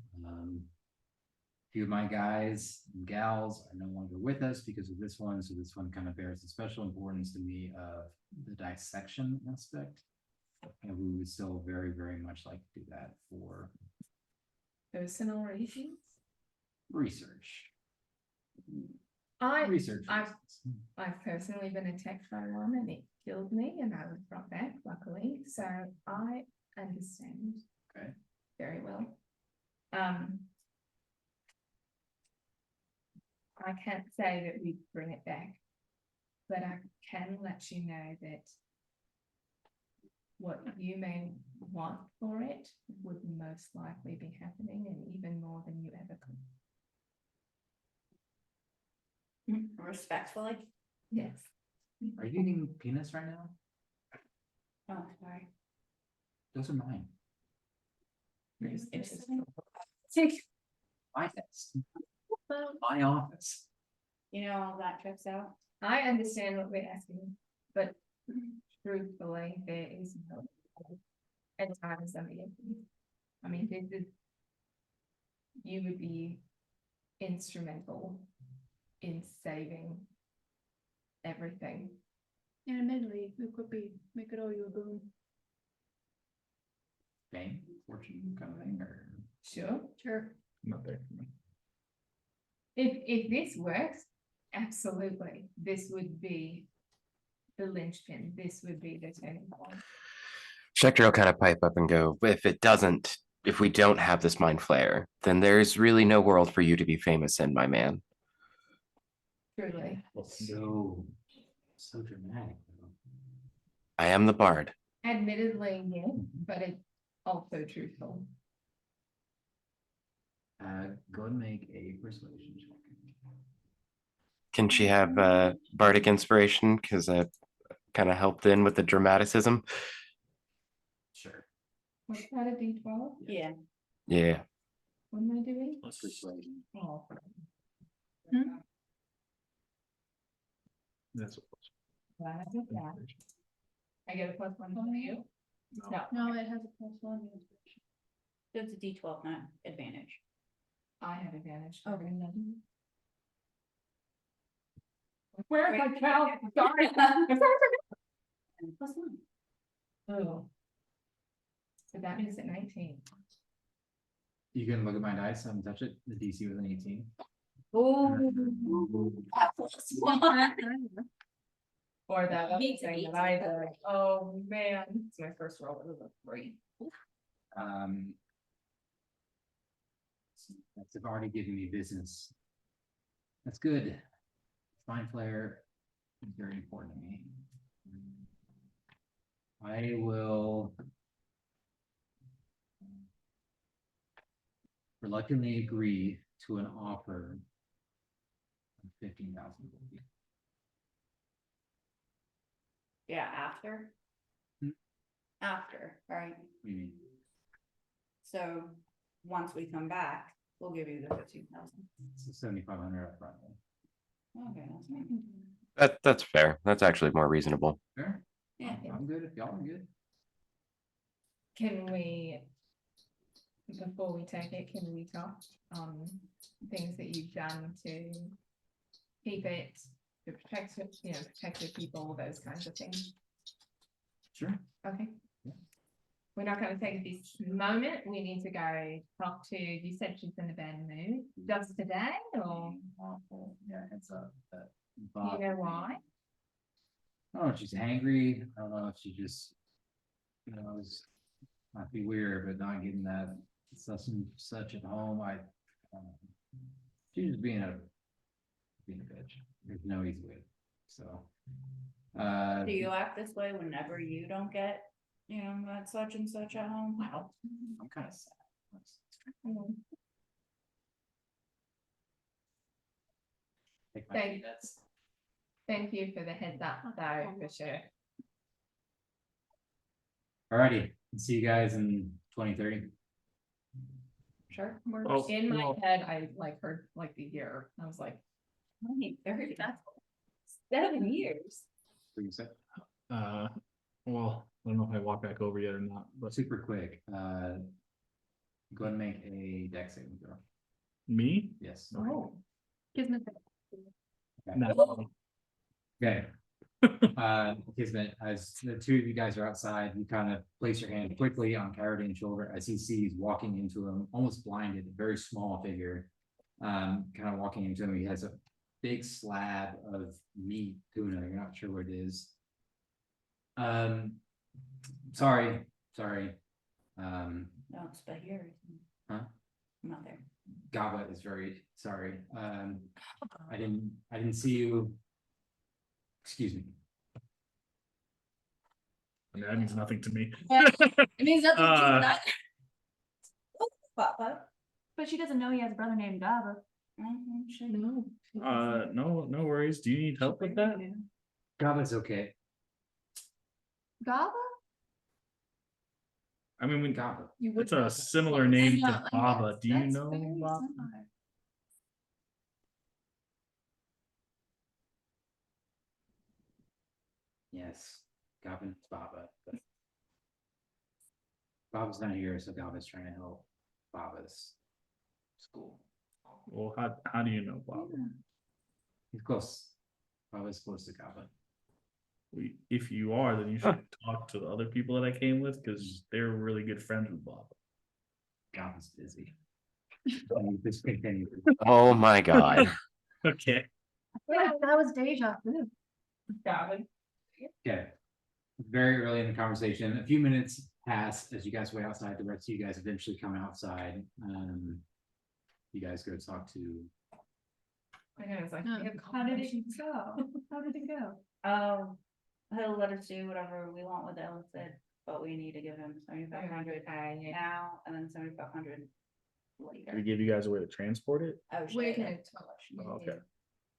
Few of my guys and gals are no longer with us because of this one, so this one kind of bears a special importance to me of the dissection aspect. And we would still very, very much like to do that for Personal reasons. research. I've Research. I've- reasons. personally been attacked by one, and it killed me and I was brought back, luckily, so I understand. Okay. Very well. I can't say that we bring it back, but I can let you know that what you may want for it would most likely be happening, and even more than you ever could. Respectfully. Yes. Are you eating peanuts right now? Oh, sorry. Those are mine. You're just interested. My desk. My office. You know, all that checks out. I understand what we're asking, but truthfully, there is no at times I mean, this is, you would be instrumental in saving everything. And admittedly, it could be, we could owe you a boon. Fame, fortune, kind of thing, or Sure. Sure. Not there for me. If this works, absolutely, this would be the linchpin. This would be the turning point. Schecter will kind of pipe up and go, if it doesn't, if we don't have this mind flare, then there's really no world for you to be famous in, my man. Truly. So dramatic. Though. I am the bard. Admittedly, yes, but it's also truthful. Go and make a persuasion check. Can she have bardic inspiration? Because that kind of helped in with the dramaticism. Sure. What's that, a D12? Yeah. Yeah. What am I doing? Persuasion. Oh. That's what. Glad I did that. I get a +1 from you? No. No, it has a +1. So it's a D12, not advantage. I have advantage. Okay. Where's my child? Sorry. And +1. Oh. So that makes it 19. You can look at my dice and touch it. The DC was an 18. Oh. Or that other Makes it thing that 18. I did. Oh, man. It's my first roll. It was a 3. That's already given me business. That's good. Mind flare is very important to me. I will reluctantly agree to an offer of 15,000. Yeah, after. Hmm. After, right? You mean, So once we come back, we'll give you the 15,000. so 7,500 up front. Okay, that's fine. That's fair. That's actually more reasonable. Fair? Yeah. I'm good if y'all are good. Can we, before we take it, can we talk things that you've done to keep it, to protect it, protect your people, those kinds of things? Sure. Okay. Yeah. We're not gonna take it this moment. We need to go talk to, you said she's in a bad mood. Just today, or Awful. Yeah, it's a. do you know why? I don't know if she's angry. I don't know if she just, is might be weird, but not getting that such at home. She's just being a bitch. There's no easy way. So. Do you act this way whenever you don't get, that such and such at home? Wow, I'm kind of sad. Take my Thank- peanuts. Thank you for the heads up, though, for sure. Alrighty, see you guys in 2030. Sure. Oh, In my well, head, I heard the year. I was like, 30, that's 7 years. What you say? well, I don't know if I walk back over yet or not, but Super quick. Go ahead and make a dex saving throw. me? Yes. oh, Kismet. No. Okay. Kismet, as the two of you guys are outside, you kind of place your hand quickly on Carradine's shoulder as he sees walking into him, almost blinded, a very small figure. Kind of walking into him. He has a big slab of meat tuna. You're not sure what it is. Sorry. No, it's by here. Huh? I'm not there. Gaba is very sorry. I didn't see you. Excuse me. I mean, that means nothing to me. It means nothing to Uh, you, neither. Papa. But she doesn't know he has a brother named Gaba. No. No worries. Do you need help with that? Gaba's okay. Gaba? I mean, Gaba. it's a similar name to Baba. Do you know Baba? Yes, Gaba's Baba. But Baba's not here, so Gaba's trying to help Baba's school. Well, how do you know Baba? He's close. Baba's close to Gaba. If you are, then you should talk to the other people that I came with because they're really good friends with Baba. Gaba's busy. Just continue. Oh my god. Okay. Yeah, that was deja vu. Okay. Very early in the conversation, a few minutes pass as you guys wait outside. The rest of you guys eventually come outside. You guys go talk to. I know, it's like. How did it go? How did it go? He'll let us do whatever we want with the illicit, but we need to give him 7,500 now and then 7,500 Did he later. give you guys a way to transport it? Oh, We're shit. gonna talk. Oh, okay.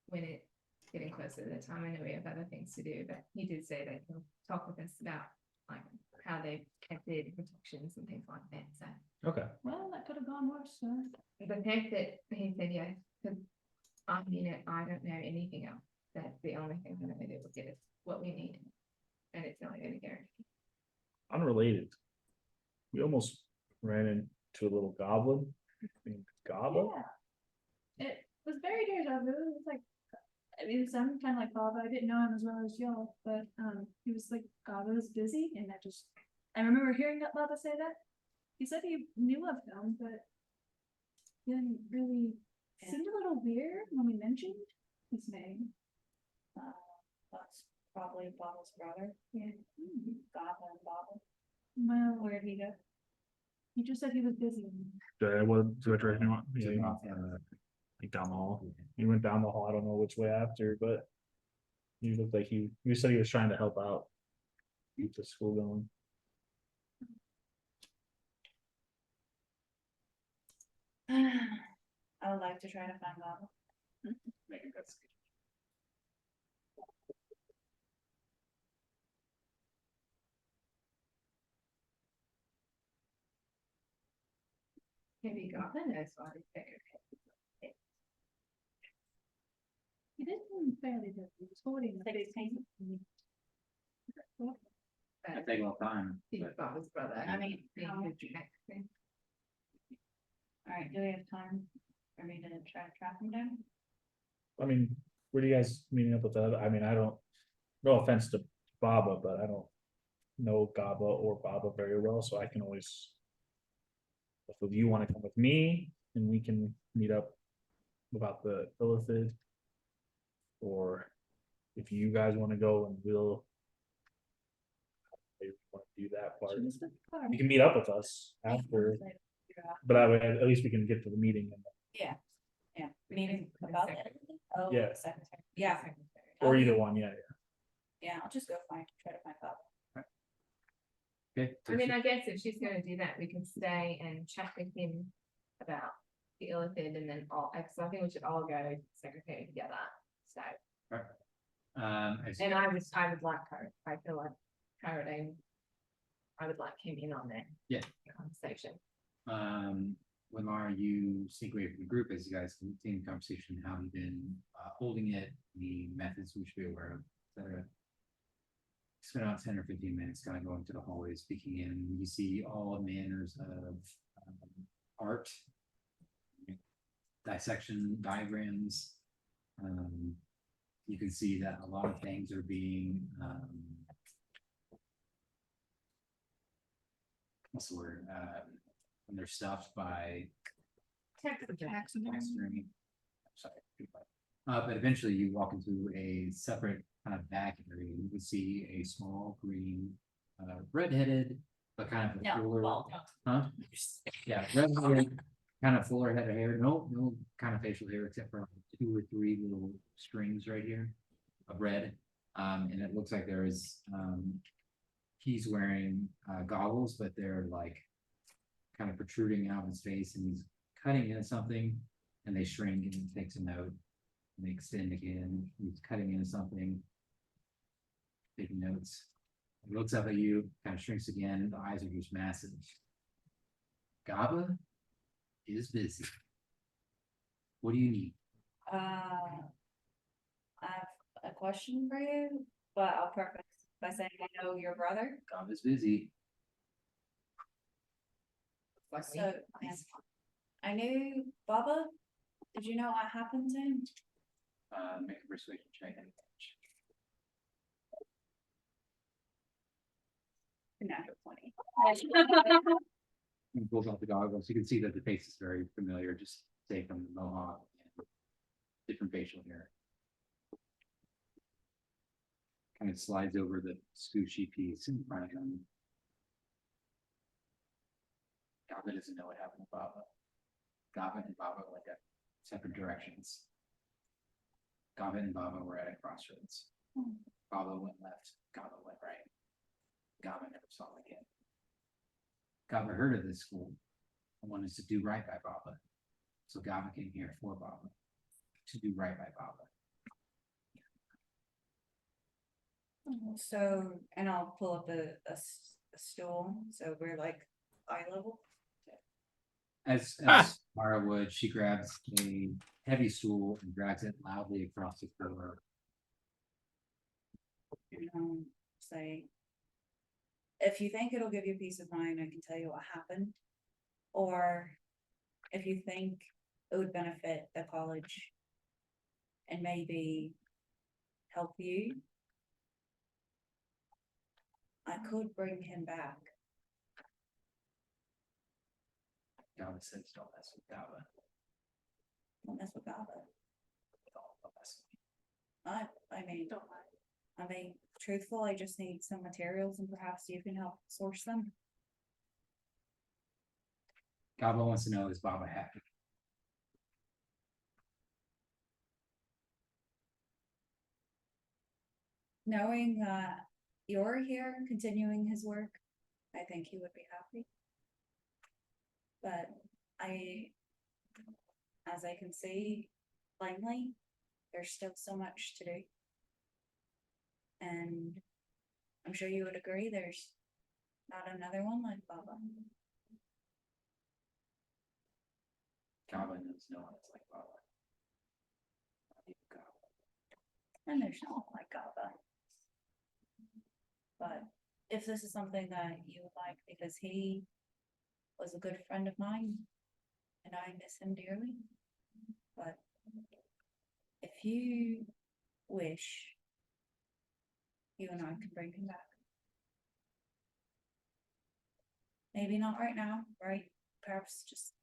When it's getting closer to the time, I know we have other things to do, but he did say that he'll talk with us about like how they've kept their protections and things like that, so. Okay. Well, that could have gone worse, so. The fact that he said, yeah, because I mean, I don't know anything else, that's the only thing I know that will get us what we need. And it's not gonna guarantee. Unrelated. We almost ran into a little goblin named Gaba. Yeah. It was very deja vu. It was like, I mean, it sounded kind of like Baba. I didn't know him as well as y'all, but he was like, Gaba was busy, and I remember hearing that Baba say that. He said he knew of him, but he didn't really seemed a little weird when we mentioned his name. That's probably Bob's brother. Yeah. Gaba and Baba. Well, where'd he go? He just said he was busy. Do I direct him on? Yeah, Took he- off, like down the hall. He went down the hall. I don't know which way after, but he looked like he said he was trying to help out. Keep the school going. I would like to try to find Baba. Make a good sketch. Have you got the nurse on his finger? He did seem fairly busy. He was holding the big paint. It'll take a little time. He's But Bob's brother. I mean, Being how- good next thing. Alright, do we have time for me to try to track him down? I mean, where do you guys meeting up with that? I mean, I don't, no offense to Baba, but I don't know Gaba or Baba very well, so I can always. If you want to come with me and we can meet up about the illithid. Or if you guys want to go and we'll. Maybe want to do that part. You can meet up with us after, but I would, at least we can get to the meeting and. Yeah, meeting about that. Oh, Yeah. secretary. Yeah, Or Okay. either one, yeah. yeah, I'll just go try to find Baba. okay. I mean, I guess if she's gonna do that, we can stay and chat with him about the illithid and then all, because I think we should all go to secretary together, so. As you And I would like her, I feel like Paradine. I would like him in on that. Yeah. Conversation. When Mara, you sneak away from the group as you guys continue the conversation, how you've been holding it, the methods we should be aware of, etc. Spend about 10 or 15 minutes kind of going to the hallway, speaking in. You see all manners of art, dissection diagrams. You can see that a lot of things are being what's the word? When they're stuffed by taxidermy. Sorry. But eventually you walk into a separate kind of back area. You can see a small green, redheaded, but kind of a No, fuller, bald. huh? Yeah, redheaded, kind of fuller head of hair. No kind of facial hair except for 2 or 3 little strings right here of red. And it looks like there is, he's wearing goggles, but they're like kind of protruding out of his face, and he's cutting into something, and they shrink, and he takes a note, and they extend again. He's cutting into something, taking notes. He looks up at you, kind of shrinks again. The eyes are just massive. Gaba is busy. What do you need? I have a question for you, but I'll preface by saying I know your brother. Gaba's busy. So I knew Baba. Did you know what happened to him? Make a persuasion check. Natural 20. He pulls out the goggles. You can see that the face is very familiar, just say from the mohawk, and different facial hair. Kind of slides over the scoochy piece in front of him. Gaba doesn't know what happened to Baba. Gaba and Baba went at separate directions. Gaba and Baba were at a crossroads. Baba went left, Gaba went right. Gaba never saw him again. Gaba heard of this school and wanted to do right by Baba. So Gaba came here for Baba, to do right by Baba. So, and I'll pull up a stool, so we're like eye level. As Mara would, she grabs a heavy stool and drags it loudly across the floor. Say, if you think it'll give you peace of mind, I can tell you what happened. Or if you think it would benefit the college and maybe help you, I could bring him back. Gaba says, don't mess with Gaba. Don't mess with Gaba. Don't mess with me. I mean, truthful, I just need some materials and perhaps you can help source them. Gaba wants to know, is Baba happy? Knowing that you're here continuing his work, I think he would be happy. But as I can see plainly, there's still so much to do. And I'm sure you would agree there's not another one like Baba. Gaba knows no one is like Baba. Not even Gaba. And there's no one like Gaba. But if this is something that you would like, because he was a good friend of mine and I miss him dearly. But if you wish, you and I can bring him back. Maybe not right now, right? Perhaps just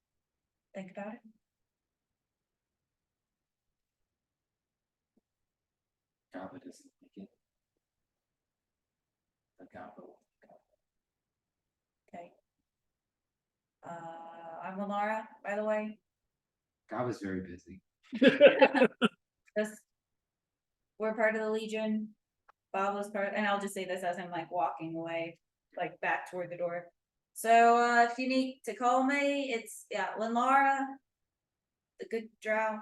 think about it. Gaba doesn't think it. But Gaba will think of it. Okay. I'm Laura, by the way. Gaba's very busy. We're part of the Legion. Bob was part, and I'll just say this as I'm like walking away, like back toward the door. So if you need to call me, it's Laura, the good drow.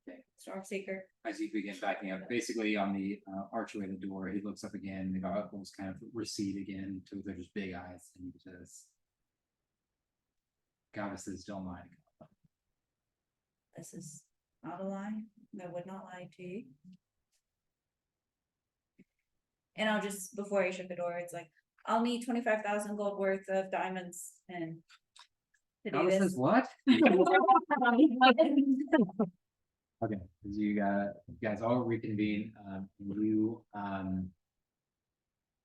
Okay. Storm Seeker. As you begin backing up, basically on the archway of the door, he looks up again, the goggles kind of recede again to their just big eyes, and he says, Gaba says, don't lie to Gaba. This is not a lie. I would not lie to you. And I'll just, before I shut the door, it's like, I'll need 25,000 gold worth of diamonds and to do Gaba says this. what? Okay, as you guys all reconvene, you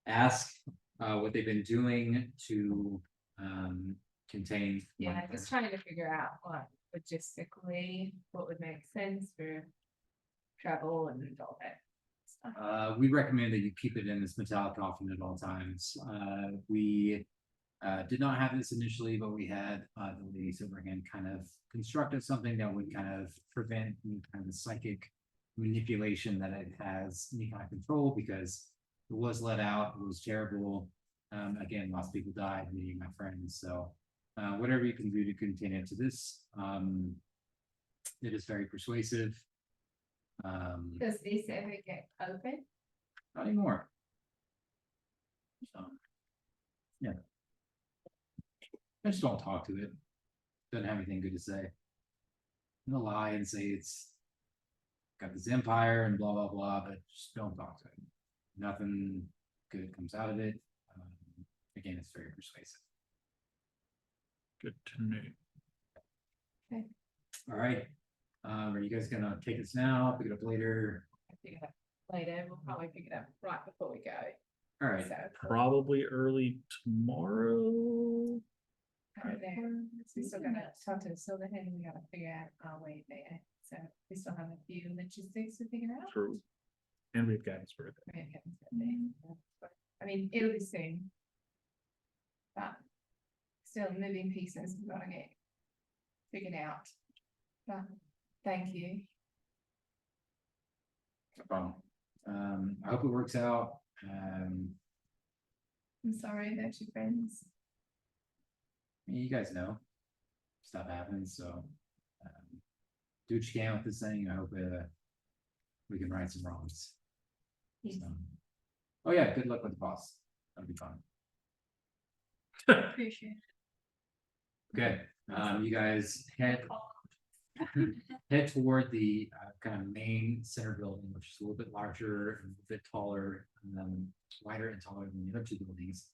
ask what they've been doing to contain. Yeah, just trying to figure out what logistically, what would make sense for travel and all that stuff. We recommend that you keep it in this metallic coffin at all times. We did not have this initially, but we had the lady Silverhand kind of constructed something that would kind of prevent any kind of psychic manipulation that it has any kind of control, because it was let out, it was terrible. Again, lots of people died, meeting my friends. So whatever you can do to contain it to this, it is very persuasive. Does this ever get open? Not anymore. So, yeah. I just don't talk to it. Doesn't have anything good to say. I'm gonna lie and say it's got this empire and blah blah blah, but just don't talk to it. Nothing good comes out of it. Again, it's very persuasive. Good to know. All right. Are you guys gonna take this now? Pick it up later? Pick it up later, we'll probably pick it up right before we go. All right. So, Probably early tomorrow. I don't know. We still gotta talk to Silverhead and we gotta figure out our way there. So we still have a few logistics to figure out. True. And we've got his birthday. Okay, so I mean, it'll be soon. But still moving pieces, we gotta get figured out. But thank you. No problem. I hope it works out. I'm sorry that your friends. You guys know stuff happens, so do what you can with this thing. I hope we can right some wrongs. Yes. So. Oh yeah, good luck with the boss. That'll be fun. Appreciate Okay, you guys head toward the kind of main center building, which is a little bit larger and a bit taller, wider and taller than the other two buildings.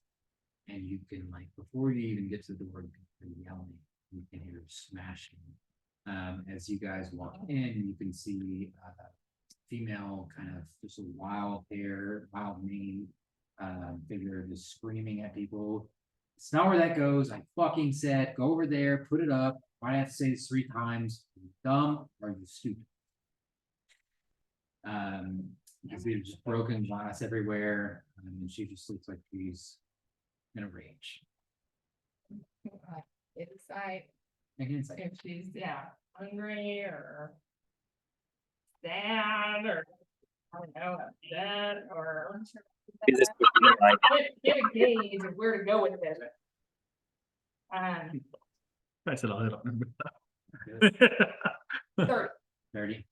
And you can, like, before you even get to the door, you can hear yelling, you can hear smashing. As you guys walk in, you can see female, kind of just a wild hair, wild mane figure just screaming at people. It's not where that goes. I fucking said, go over there, put it up. Why do I have to say this 3 times? Are you dumb or are you stupid? Because there's just broken glass everywhere, and she just looks like she's in a rage. Inside, Make an insight. if she's, hungry or sad or, I don't know, upset or. Is this what you like? Get a gauge of where to go with this. I said I'll hit on him. Good. 30. 30.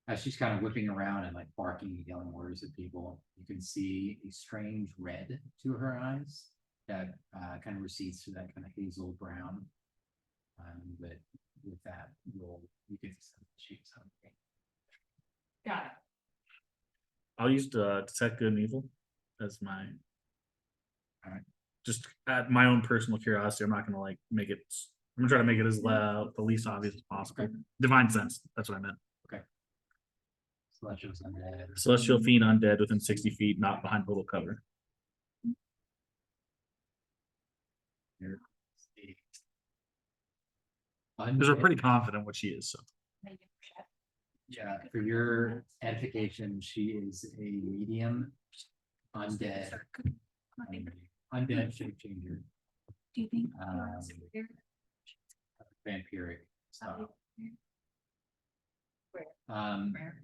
As she's kind of whipping around and like barking and yelling orders at people, you can see a strange red to her eyes that kind of recedes to that kind of hazel brown. But with that, you get some she's hungry. Got it. I'll use detect good and evil as my. Alright. Just at my own personal curiosity, I'm not gonna like make it. I'm gonna try to make it as loud, the least obvious as possible. Okay. Divine sense. That's what I meant. Celestial's undead. Celestial fiend undead within 60 feet, not behind total cover. Because we're pretty confident what she is. So Yeah, for your edification, she is a medium undead, undead shape changer, Do you think? vampiric style. Where?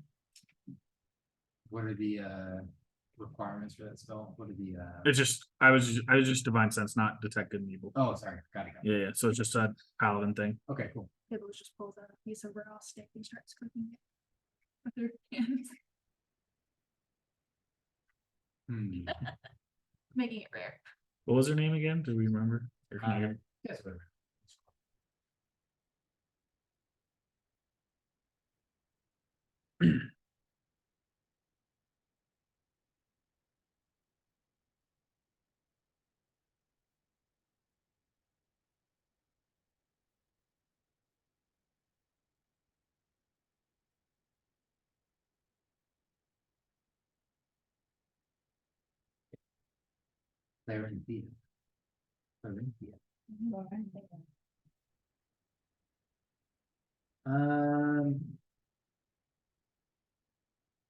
What are the requirements for that spell? What are the it's just I was just divine sense, not detect good and evil. oh, sorry, got it. Yeah. So it's just a paladin thing. Okay, cool. People just pulls out a piece of raw stick and starts cooking it with their hands, making it rare. What was her name again? Do we remember? Or can you- Yes, whatever. Clarentia.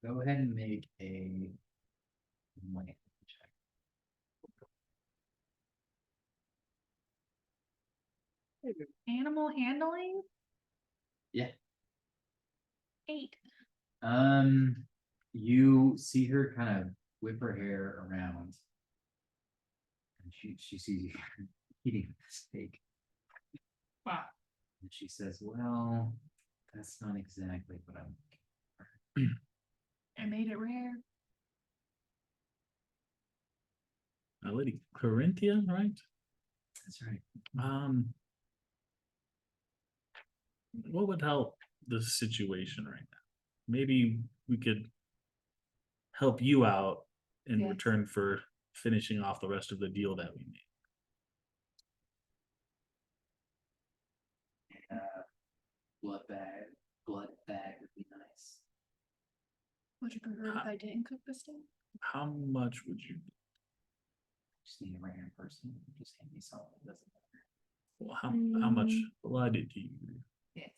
Go ahead and make a land check. Animal handling? Yeah. 8. You see her kind of whip her hair around. And she sees you eating a steak. Wow. And she says, well, that's not exactly what I'm. I made it rare. Lady Corinthia, right? That's right. What would help the situation right now? Maybe we could help you out in Yes. return for finishing off the rest of the deal that we made. Blood bag would be nice. Would you prefer if I didn't cook the steak? How much would you? Just need a random person. Just hand me something. It doesn't matter. Well, how much blood do you? Yes.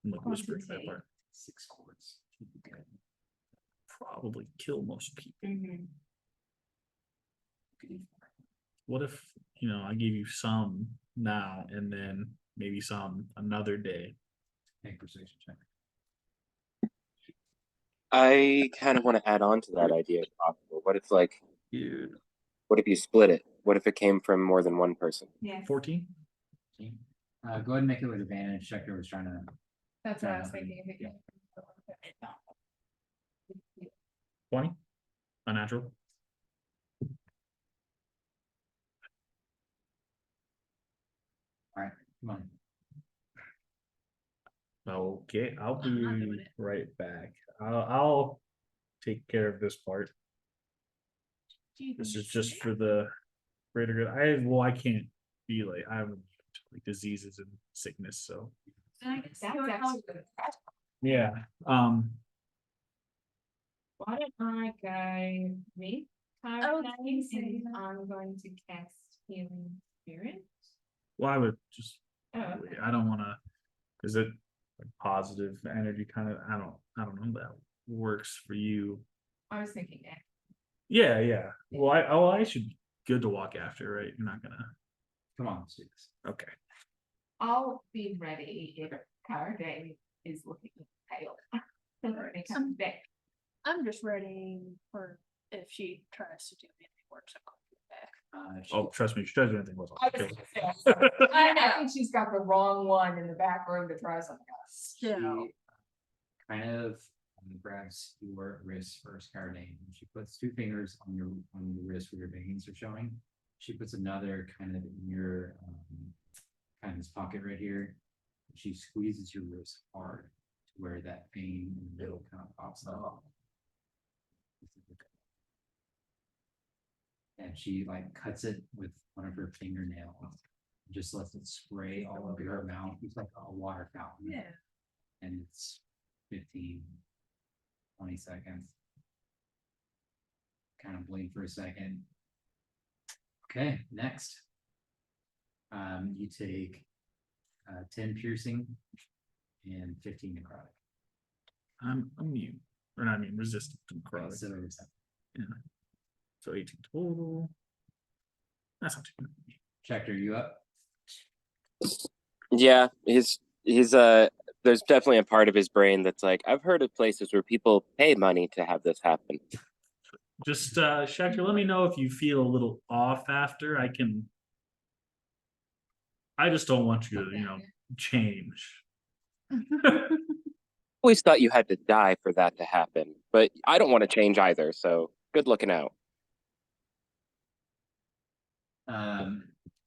I'm like whispering that Quantity. part. 6 quarts. Should be good. Probably kill most people. Mm-hmm. Could eat more. What if I gave you some now and then maybe some another day? Make persuasion check. I kind of want to add on to that idea if possible. What if like, Dude, what if you split it? What if it came from more than one person? Yes. 14? Okay. Go ahead and make it with advantage. Checker was trying to. That's what I was thinking. If it Yeah. came- 20? Unnatural? Come on. Okay, I'll I'm not be doing it. right back. I'll take care of this part. This is just for the greater good. I can't be like I have like diseases and sickness, so And I guess That's you would actually help- good. yeah. Why don't I go with Oh, Paradise thanks, and Anna. I'm going to cast Healing Spirit. Well, I would just Oh, okay. I don't want to. Is it like positive energy kind of? I don't know if that works for you. I was thinking that. Yeah. Well, I should be good to walk after, right? You're not gonna. Come on, let's do this. Okay. I'll be ready if Paradise is looking pale. When it comes back. I'm just ready for if she tries to do anything worse, I'm going to be back. Oh, trust me, she does anything was I was okay. gonna say, I think she's got the wrong one in the back room to try something else. She So, kind of grabs your wrist first, Cardane, and she puts 2 fingers on your wrist where your veins are showing. She puts another kind of in your kind of this pocket right here. She squeezes your wrist hard to where that vein in the middle kind of pops up. And she like cuts it with one of her fingernails. Just lets it spray all over her mouth. It's like a water fountain. yeah. And it's 15, 20 seconds. Kind of blink for a second. Okay, next. You take 10 piercing and 15 necrotic. I'm immune, or not immune, resistant to Right, necrotic. so So 18 total. That's not too bad. Checker, you up? Yeah, he's there's definitely a part of his brain that's like, I've heard of places where people pay money to have this happen. Just Shaker, let me know if you feel a little off after. I just don't want you to, change. Always thought you had to die for that to happen, but I don't want to change either, so good looking out.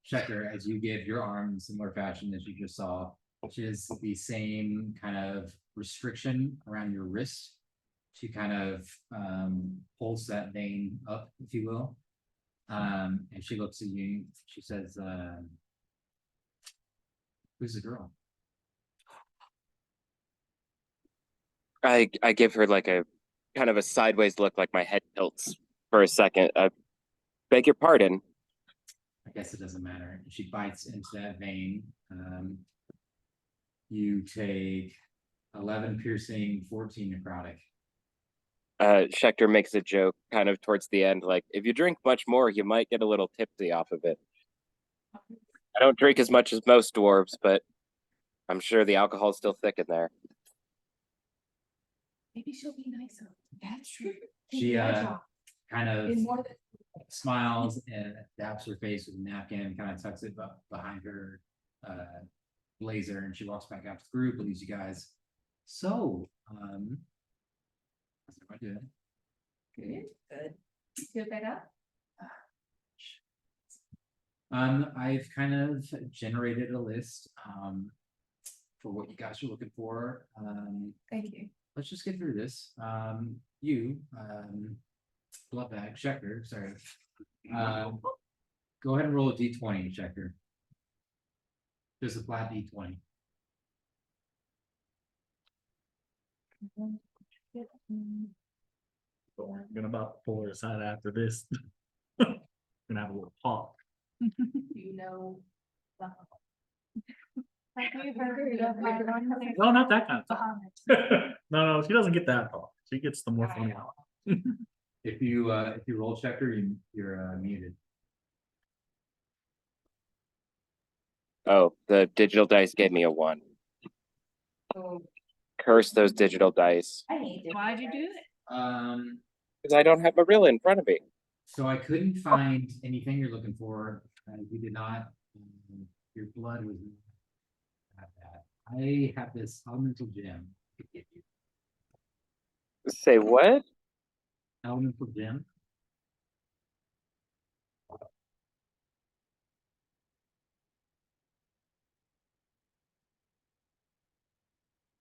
Checker, as you give your arm in similar fashion as you just saw, which is the same kind of restriction around your wrist to kind of pulse that vein up, if you will. And she looks at you, she says, who's the girl? I give her like a kind of a sideways look, like my head tilts for a second. I beg your pardon. I guess it doesn't matter. And she bites into that vein. You take 11 piercing, 14 necrotic. Schechter makes a joke kind of towards the end, like, if you drink much more, you might get a little tipsy off of it. I don't drink as much as most dwarves, but I'm sure the alcohol's still thick in there. Maybe she'll be nicer. That's true. She kind of In more than. smiles and daps her face with a napkin, kind of tucks it behind her blazer, and she walks back out to the group, leaves you guys. So, how's everybody doing? Good. Feel better? I've kind of generated a list for what you guys are looking for. Thank you. Let's just get through this. Blood bag, Schechter, sorry. Go ahead and roll a d20, Schechter. Just a flat d20. So I'm gonna about pull her aside after this. Gonna have a little talk. You know. Have you heard of my one? No, not that kind of talk. No, she doesn't get that talk. She gets the more funny one. If you roll Schechter, you're muted. Oh, the digital dice gave me a 1. Oh, Curse those digital dice. I hate it. Why'd you do it? Because I don't have Marilla in front of me. So I couldn't find anything you're looking for. You did not. Your blood was not that. I have this elemental gem to give you. Say what? Elemental gem.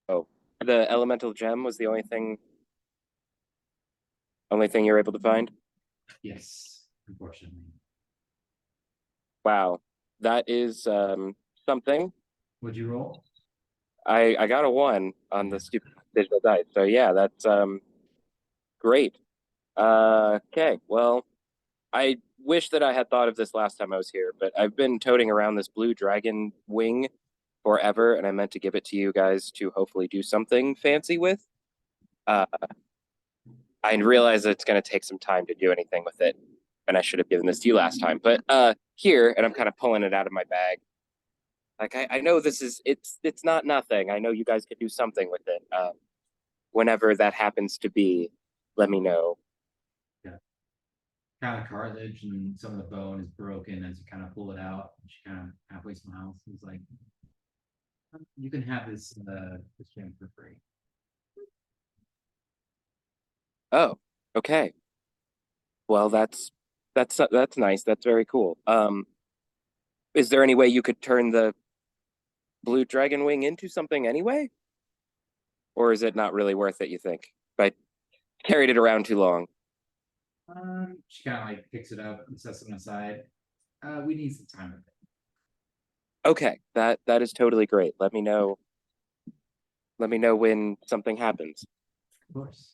Oh, the elemental gem was the only thing you're able to find? Yes, unfortunately. Wow. That is something. What'd you roll? I got a 1 on the stupid digital dice. So yeah, that's great. Okay, well, I wish that I had thought of this last time I was here, but I've been toting around this blue dragon wing forever, and I meant to give it to you guys to hopefully do something fancy with. I realize that it's going to take some time to do anything with it, and I should have given this to you last time. But here, and I'm kind of pulling it out of my bag. Like I know this is it's not nothing. I know you guys could do something with it. Whenever that happens to be, let me know. Kind of cartilage and some of the bone is broken as you kind of pull it out. She kind of halfway smiles. He's like, "You can have this gem for free." Oh, okay. Well, that's nice. That's very cool. Is there any way you could turn the blue dragon wing into something anyway? Or is it not really worth it, you think? But carried it around too long. She kind of like picks it up and sets it aside. We need some time with it. Okay, that is totally great. Let me know when something happens. Of course.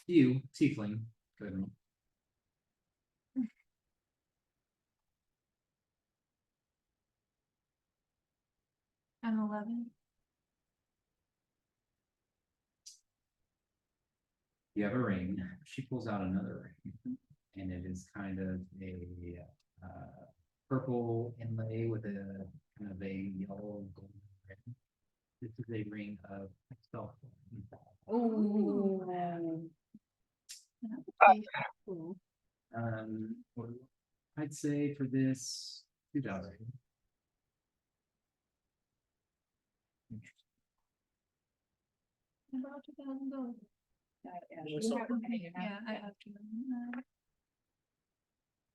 You, tiefling, go ahead. An 11. You have a ring. She pulls out another ring, and it is kind of a purple inlay with a kind of a yellow golden ring. This is a ring of stealth. Oh. That would be cool. What I'd say for this, $2. About $2,000. Yeah, Yeah, I have to.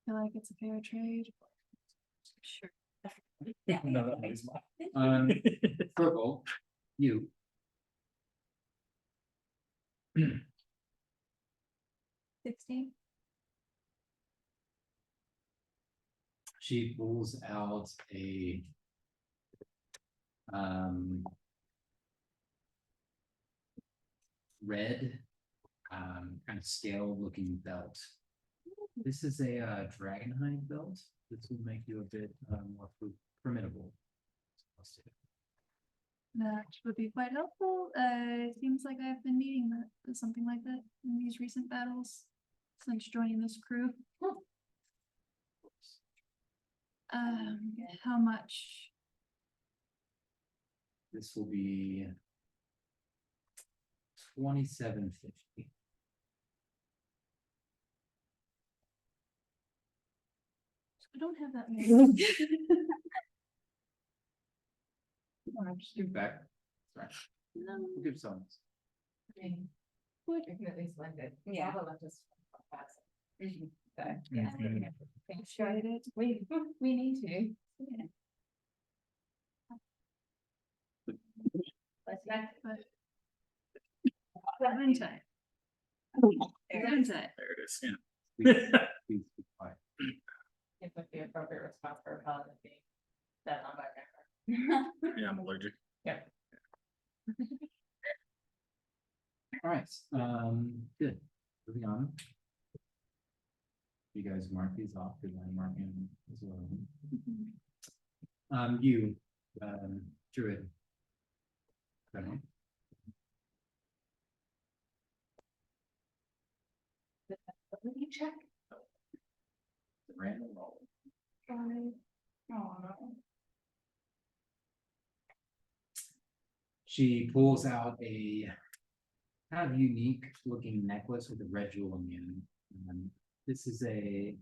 Feel like it's a fair trade. Sure. No, that makes mine. Purple, you. 16. She pulls out a red kind of scale looking belt. This is a dragonhide belt. This will make you a bit more formidable. That would be quite helpful. Seems like I've been needing that, something like that in these recent battles since joining this crew. How much? This will be 2750. I don't have that many. Just give it back. Right. No. We'll give some. I mean, What? we can at least lend it. Yeah. Baba left us pass it. Mhm. So, Yeah. thanks, try it. We need to. Yeah. Let's not. Valentine. Valentine. There it is. Yeah. Please be quiet. It would be appropriate response for a paladin being that on by Yeah, I'm allergic. All right, good. Moving on. You guys mark these off, because I'm marking them as well. You, Druid. Okay. Let me check. Random roll. Oh, no. She pulls out a kind of unique looking necklace with a red jewel in the end. This is a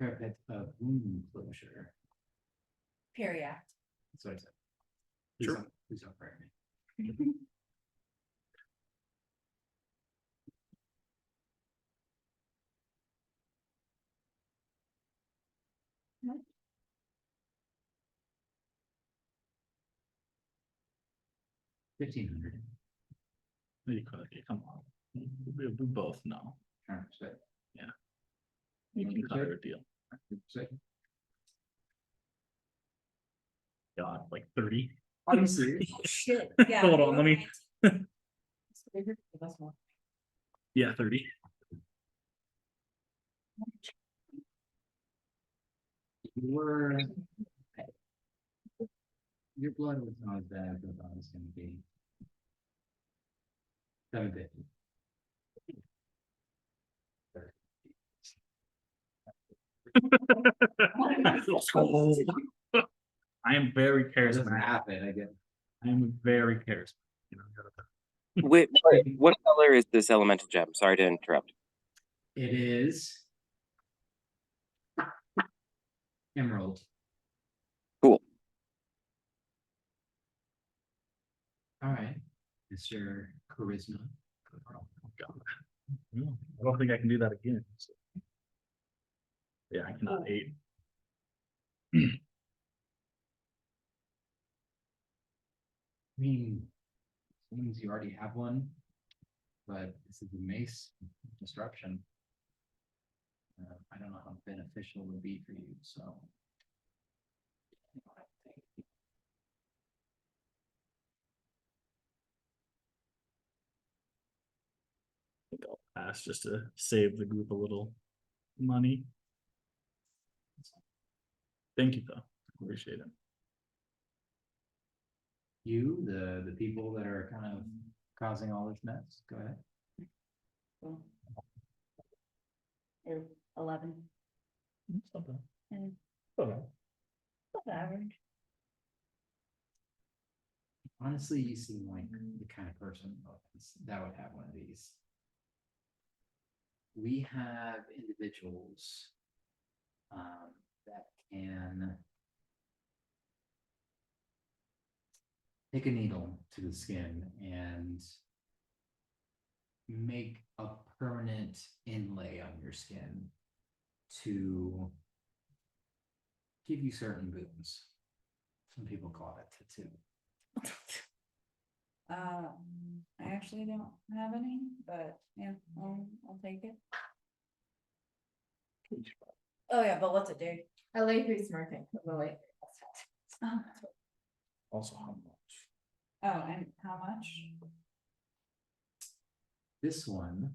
parapet of wound closure. Period. That's what I said. Sure. Please don't correct me. $1,500. You could, come on. We both know. You can cut her a deal. God, like 30. Are you serious? Shit, yeah. Hold on, let me. That's more. Yeah, 30. Your blood was not as bad as I thought it was gonna be. 750. I am very It doesn't charismatic. happen, I get. I am very charismatic. You know, What color is this elemental gem? Sorry to interrupt. It is. Emerald. Cool. All right, Mr. Charisma. Oh, God. I don't think I can do that again. So. Yeah, I cannot 8. I mean, seems you already have one, but this is the mace disruption. I don't know how beneficial it would be for you, so. I think I'll pass just to save the group a little money. Thank you, though. Appreciate it. You, the people that are kind of causing all this mess, go ahead. Or 11. It's not bad. And Okay. average. Honestly, you seem like the kind of person that would have one of these. We have individuals that can take a needle to the skin and make a permanent inlay on your skin to give you certain boons. Some people call it tattoo. I actually don't have any, but yeah, I'll take it. Oh yeah, but what's it do? I like who's smirking. Oh, Also, how much? and how much? This one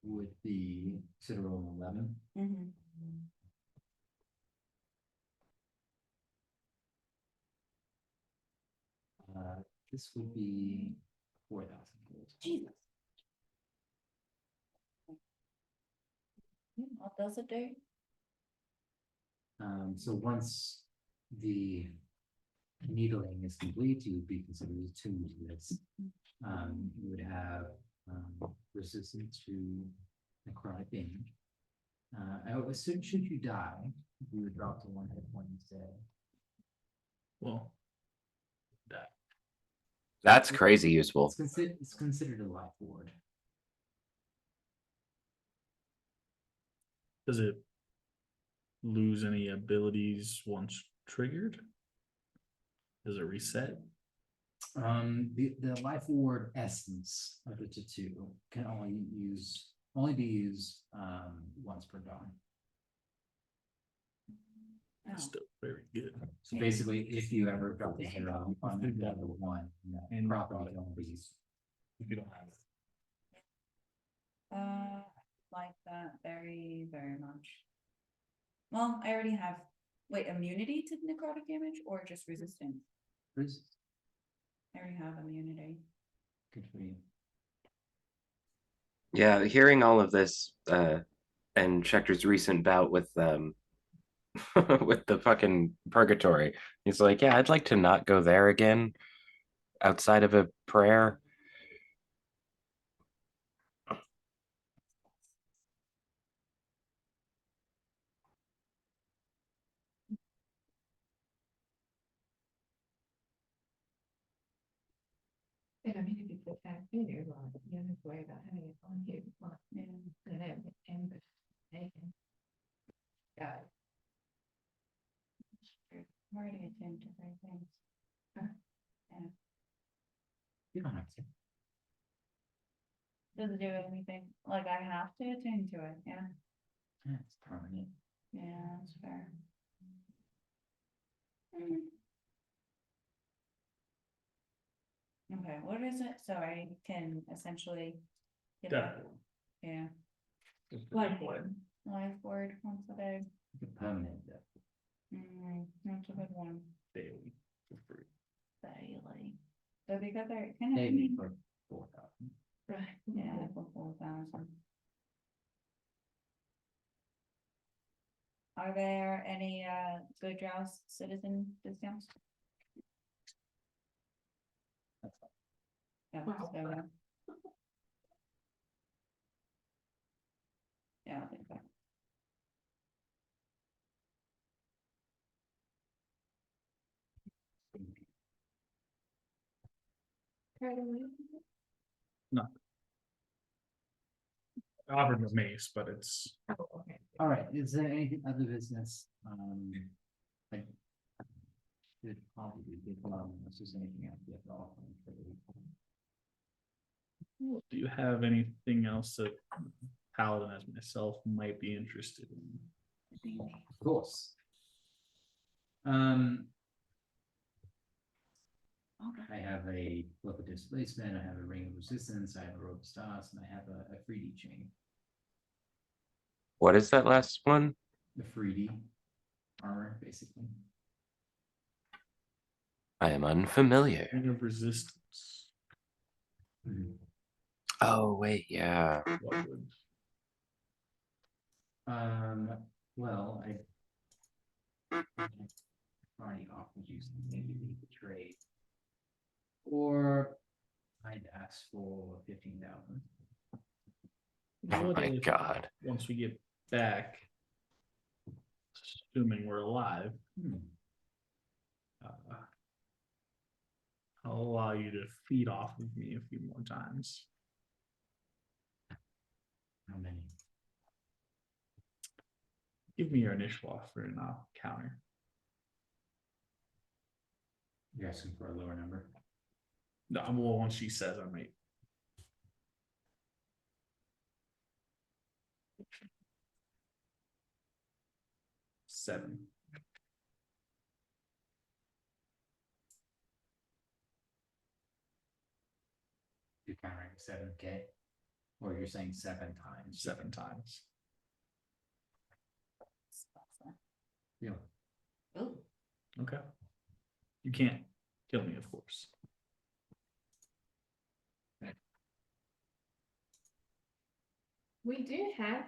would be consider roll 11. Mhm. This would be 4,000 gold. Jesus. What does it do? So once the needling is complete, you would be considered attuned to this. You would have resistance to necrotic damage. As soon should you die, you would drop to 1 hit point instead. Well, that That's crazy useful. It's considered a life ward. does it lose any abilities once triggered? Does it reset? The life ward essence of the tattoo can only be used once per dawn. It's still very good. So basically, if you ever drop a 0 on that level 1, that property can only be used. If you don't have it. Like that very, very much. Well, I already have, wait, immunity to necrotic damage or just resistance? Bruce, I already have immunity. good for you. Yeah, hearing all of this, and Schechter's recent bout with with the fucking purgatory, he's like, yeah, I'd like to not go there again outside of a prayer. I mean, if you put that figure, well, you don't have to worry about having it on here, but, and taken. Got it. I'm already attuned to three things. You don't have to. Does it do anything? Like I have to attune to it, yeah. Yeah, it's permanent. Yeah, that's fair. Mm. Okay, what is it? So I can essentially. get Death that- ward. Yeah, Life ward. life ward once a day. The permanent death. That's a good one. Daily for free. Daily. So because they're kind of. Maybe for 4,000. Right. Yeah, for 4,000. Are there any good Rouse citizen discounts? Yeah, Wow. so, yeah, I think so. I offered the mace, but it's Oh, okay. All right, is there anything other business? I should probably get unless there's anything else you have to offer for the week. do you have anything else that Paladin as myself might be interested in? Of course. I have a book of displacement, I have a ring of resistance, I have a rope of stars, and I have a 3D chain. What is that last one? The 3D armor, basically. I am unfamiliar. Ring of resistance. Oh, wait, yeah. What would Well, I already offered you some maybe leave the trade. Or I'd ask for 15,000. Oh what my if, god. once we get back, assuming we're alive, I'll allow you to feed off of me a few more times. How many? Give me your initial offer and I'll counter. You're asking for a lower number? No, well, once she says I might. Seven. You're countering 7K? Or you're saying 7 times? 7 times. Yeah. Oh, Okay. You can't kill me, of course. We do have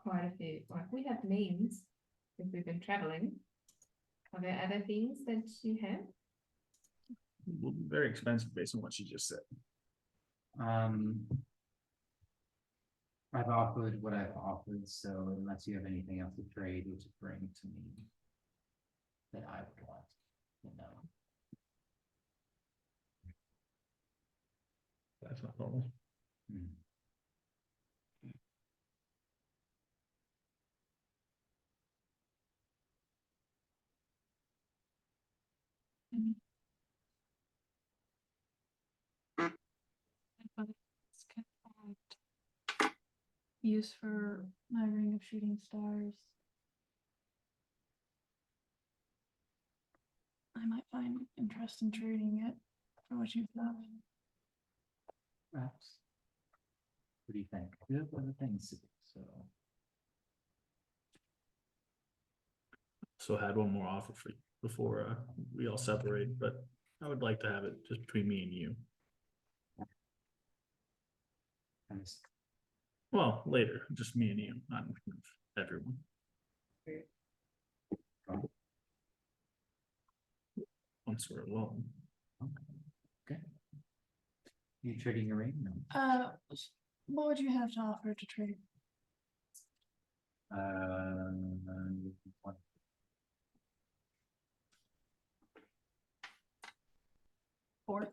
quite a few, like we have memes if we've been traveling. Are there other things that you have? Will be very expensive based on what she just said. I've offered what I've offered, so unless you have anything else to trade or to bring to me that I would want, you know. That's not normal. Hmm. Use for my ring of shooting stars. I might find interest in trading it for what you've got. Perhaps. What do you think? We have other things to do, so. So I had one more offer for you before we all separate, but I would like to have it just between me and you. kind of Well, later, just me and you, not everyone. Once we're alone. Okay. You trading your ring? No. What would you have to offer to trade? One. For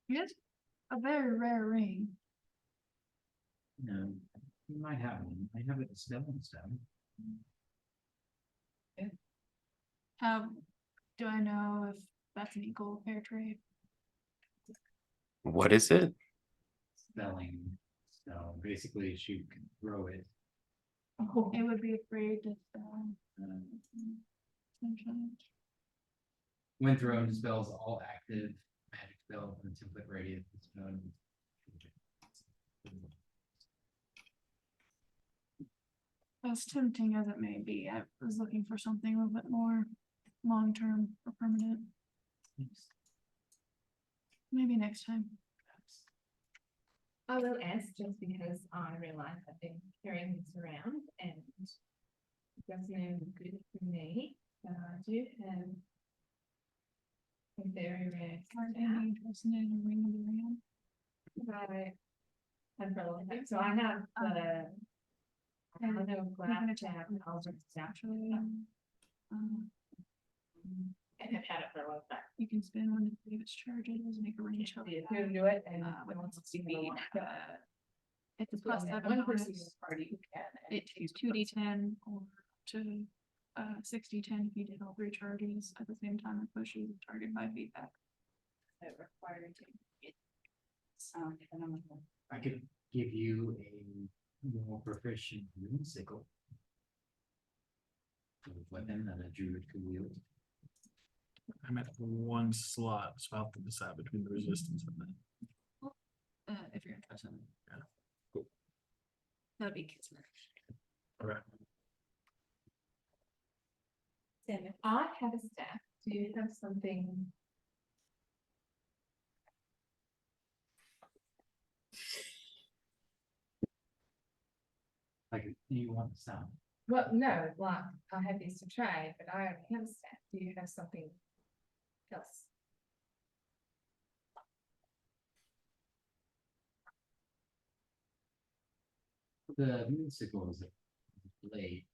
it's a very rare ring. No, you might have one. I have it in stone. How do I know if that's an equal fair trade? What is it? Spelling. So basically, she can throw it. It would be afraid to sometimes. When thrown, dispels all active magic spells in the template radius. As tempting as it may be, I was looking for something a little bit more long-term or permanent. Maybe next time. I will ask just because I realize I've been carrying this around and it doesn't even good for me, but I do have a very rare Are staff. you interested in a ring of the ram? I have for a long time. So I have the I have a glass staff and I'll just naturally and have had it for a long time. You can spend one to save its charges, make a range of You can do it and with once what's you need. need. It's a plus 7 One person in bonus. the party who can. and It takes 2d10 or to 6d10 if you did all 3 charges at the same time and pushes the target by feedback. That required to get sound economical. I could give you a more proficient rune sickle. Weapon that a druid could wield. I'm at one slot, so I'll have to decide between the resistance and that. If you're interested. Yeah. Cool. That'd be Kismet. Okay. Sam, if I have a staff, do you have something? Like, you want the sound. Well, no, like I have these to trade, but I already have a staff. Do you have something else? The rune sickle is a blade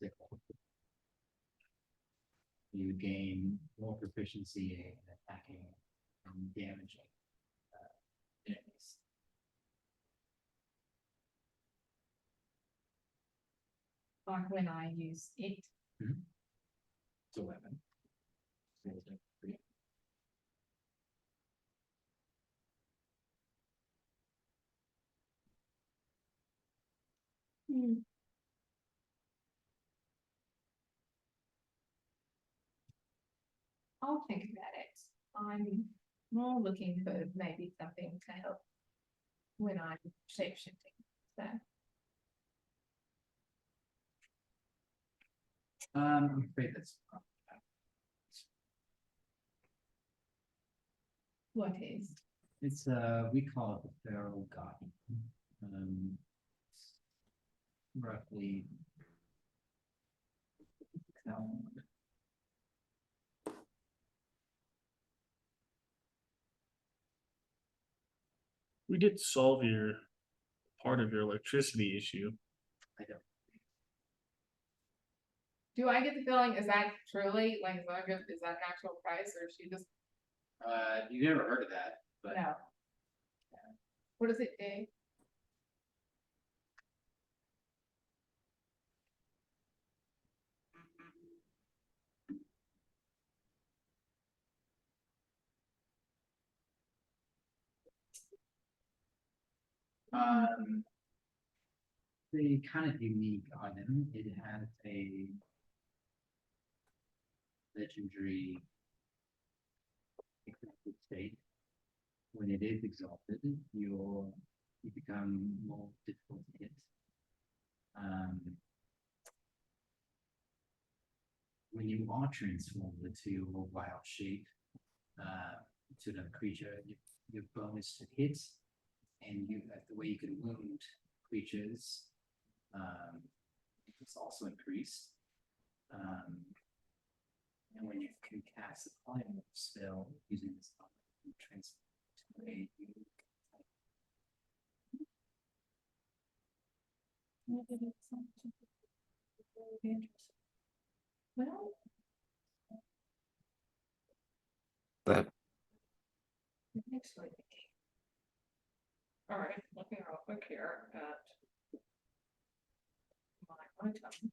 sickle. You gain more proficiency in attacking and damaging enemies. Like when I use it, It's a weapon. I'll think about it. I'm more looking for maybe something to help when I'm shape shifting. So I'm afraid that's. What is? It's we call it the feral god. Um, roughly. We did solve your part of your electricity issue. I don't. Do I get the feeling, is that truly, like, is that an actual price, or is she just, You never heard of that, but no? What does it do? um. The kind of unique item, it has a. Legendary. Exalted state. When it is exalted, you become more difficult to hit. When you are transformed into your wild shape, to another creature, your bonus to hit, and the way you can wound creatures, it's also increased. And when you can cast a polymorph spell using this transform to a Well, But actually. All right, looking real quick here at. My item.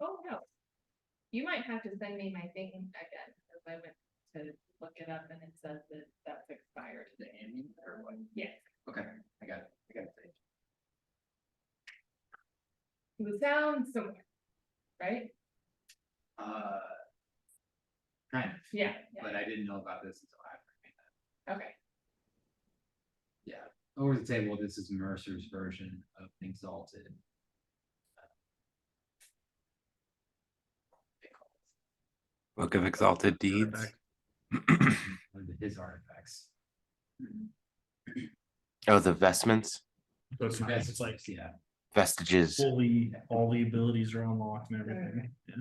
Oh, no. You might have to send me my thing again, because I went to look it up and it says that that's expired. the ambient or what? Yes, Okay, I got it. it would sound similar, right? Kind of. Yeah, But I didn't know about this until after. okay. Yeah, over the table, this is Mercer's version of Exalted. Book of Exalted Deeds. Artifact. One of his artifacts. Oh, the vestments, So it's nice. It's like Yeah, vestiges. fully, all the abilities are unlocked and everything. Yeah.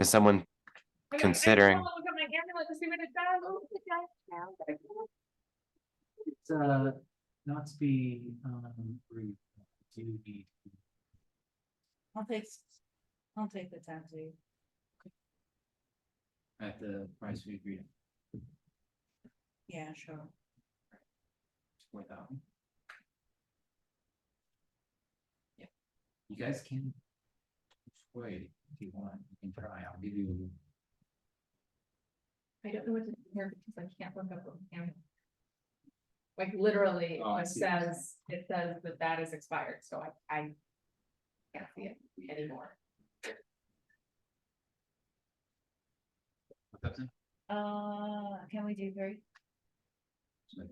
Is someone I considering? just wanna look at my amulet to see what it does. Oh, it does now. it's not to be rude. Do need I'll take the tattoo. at the price we agreed on. Yeah, sure. 4,000. Yeah, you guys can persuade if you want. You can try. I'll give you. I don't know what to do here because I can't look up the amulet. Like literally, Oh, I it see. says that that is expired, so I can't see it anymore. What's up, Sam? Can we do 3? So,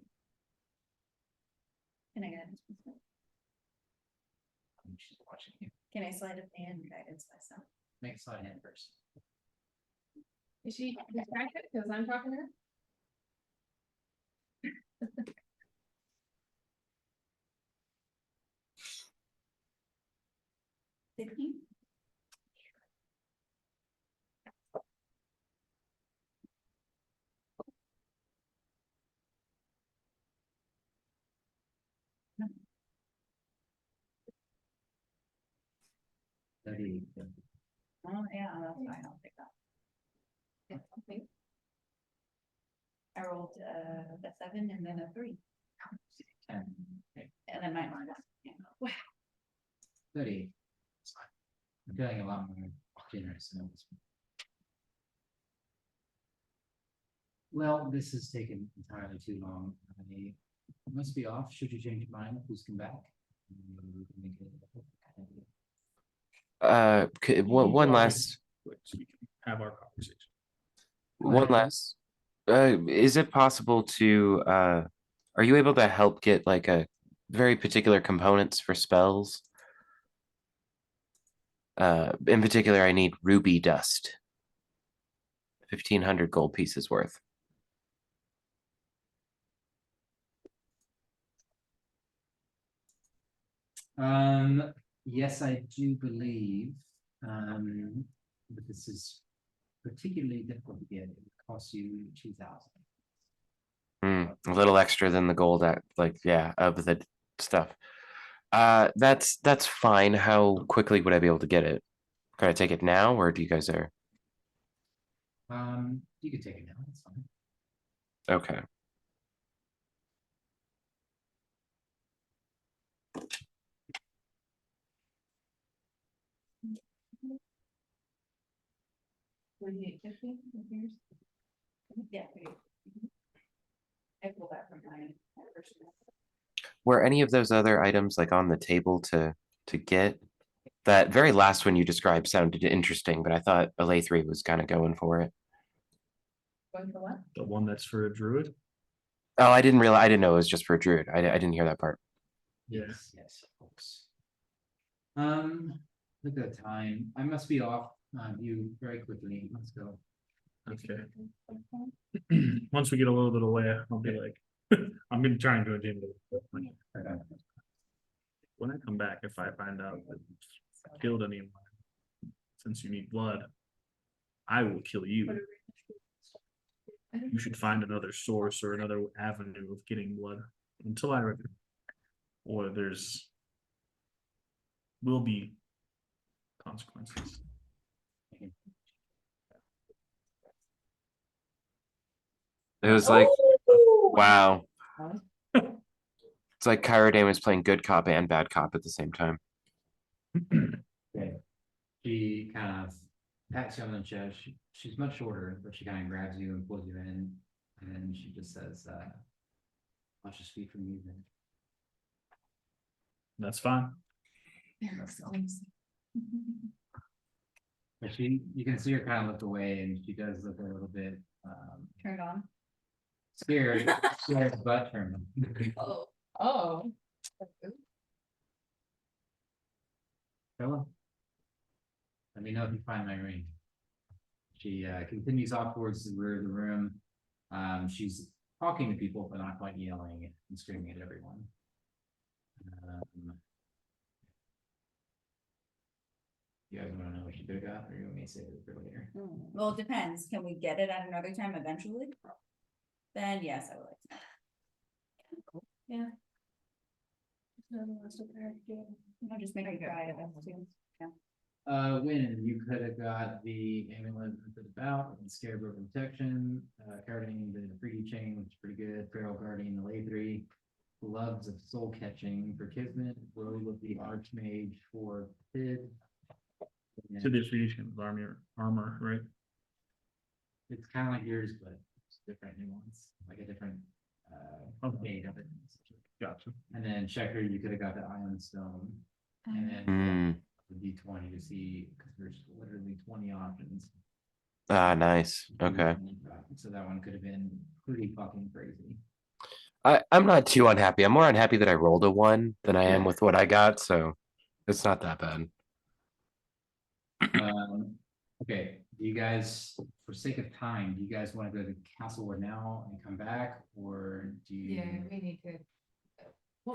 Can I get it? she's watching you. Can I slide of hand guidance myself? Make a slide hand first. Is she distracted because I'm talking to her? 15? Oh, yeah, that's fine, I'll take that. Okay. I rolled a 7 and then a 3, 10. Okay. and then mine. Yeah. 30. It's fine. I'm feeling a lot more generous than this one. Well, this has taken entirely too long. I must be off. Should you change your mind, please come back. One Well, last, so we can have our conversation. one last. Is it possible to, are you able to help get like a very particular components for spells? In particular, I need ruby dust. 1,500 gold pieces worth. Yes, I do believe, but this is particularly difficult to get. It would cost you 2,000. A little extra than the gold at like, yeah, of the stuff. That's fine. How quickly would I be able to get it? Can I take it now, or do you guys are You can take it now, that's fine. okay? Yeah. I pulled that from my personal. Were any of those other items like on the table to get? That very last one you described sounded interesting, but I thought Alatri was kind of going for it. Going for what? The one that's for a druid. Oh, I didn't realize. I didn't know it was just for a druid. I didn't hear that part. Yeah. Yes, folks. Look at the time. I must be off you very quickly. Let's go. Okay. Once we get a little bit away, I'll be like, I'm gonna try and do a gym. When I come back, if I find out that you killed anyone, since you need blood, I will kill you. You should find another source or another avenue of getting blood until I reckon, or there's will be consequences. It was like, wow. It's like Kyrodane was playing good cop and bad cop at the same time. Okay. She kind of pats you on the chest. She's much shorter, but she kind of grabs you and pulls you in, and then she just says, "I'll just speak from you then." That's fine. But you can see her kind of look away, and she does look a little bit Turn it on. scared, but turned on. Oh. Philip, let me know if you find my ring. She continues off towards the rear of the room. She's talking to people, but not quite yelling and screaming at everyone. You guys want to know what she could have got, or you want me to save it for later? Well, it depends. Can we get it at another time eventually? Then yes, I would like to. Yeah. I'll just make a guide of it too. Win, you could have got the amulet for the bout and scarecrow protection, guarding the freaky chain, which is pretty good, feral guardian the Lathree, gloves of soul catching for Kismet, robe of the archmage for Pid. To the appreciation of armor, right? It's kind of like yours, but it's different nuance, like a different made of it. Gotcha. And then Checker, you could have got the Iron Stone, and then the D20 to see, because there's literally 20 options. Ah, nice. Okay. So that one could have been pretty fucking crazy. I'm not too unhappy. I'm more unhappy that I rolled a 1 than I am with what I got, so it's not that bad. Okay, do you guys, for sake of time, do you guys want to go to Castlewood now and come back, or do you? Yeah, we need to.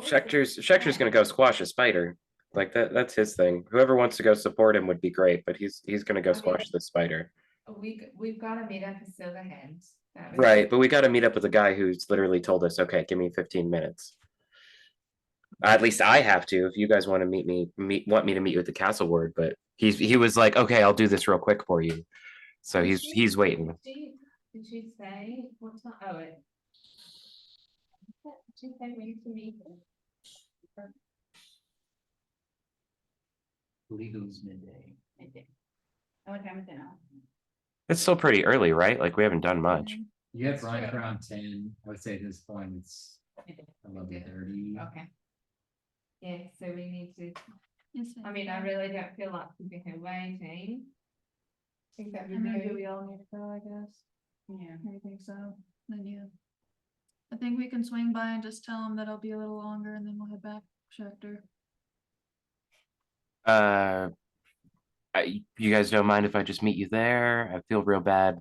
Schechter's gonna go squash a spider. Like that's his thing. Whoever wants to go support him would be great, but he's gonna go squash the spider. We've got to meet up to Silver Hands. Right, but we got to meet up with a guy who's literally told us, okay, give me 15 minutes. At least I have to. If you guys want to want me to meet you at the castle ward, but he was like, okay, I'll do this real quick for you. So he's waiting. Did she say what's not? Oh, it. Did she say we need to meet? Legals midday. What time is it now? It's still pretty early, right? Like we haven't done much. You have Brian around 10. I would say at this point it's 11:30. Okay. Yeah, so we need to, Yes, I mean, I really don't feel like keeping her waiting. I think that'd be maybe very, we all need to go, I guess. Yeah. I think so. Then yeah. I think we can swing by and just tell him that it'll be a little longer and then we'll head back, Schecter. You guys don't mind if I just meet you there? I feel real bad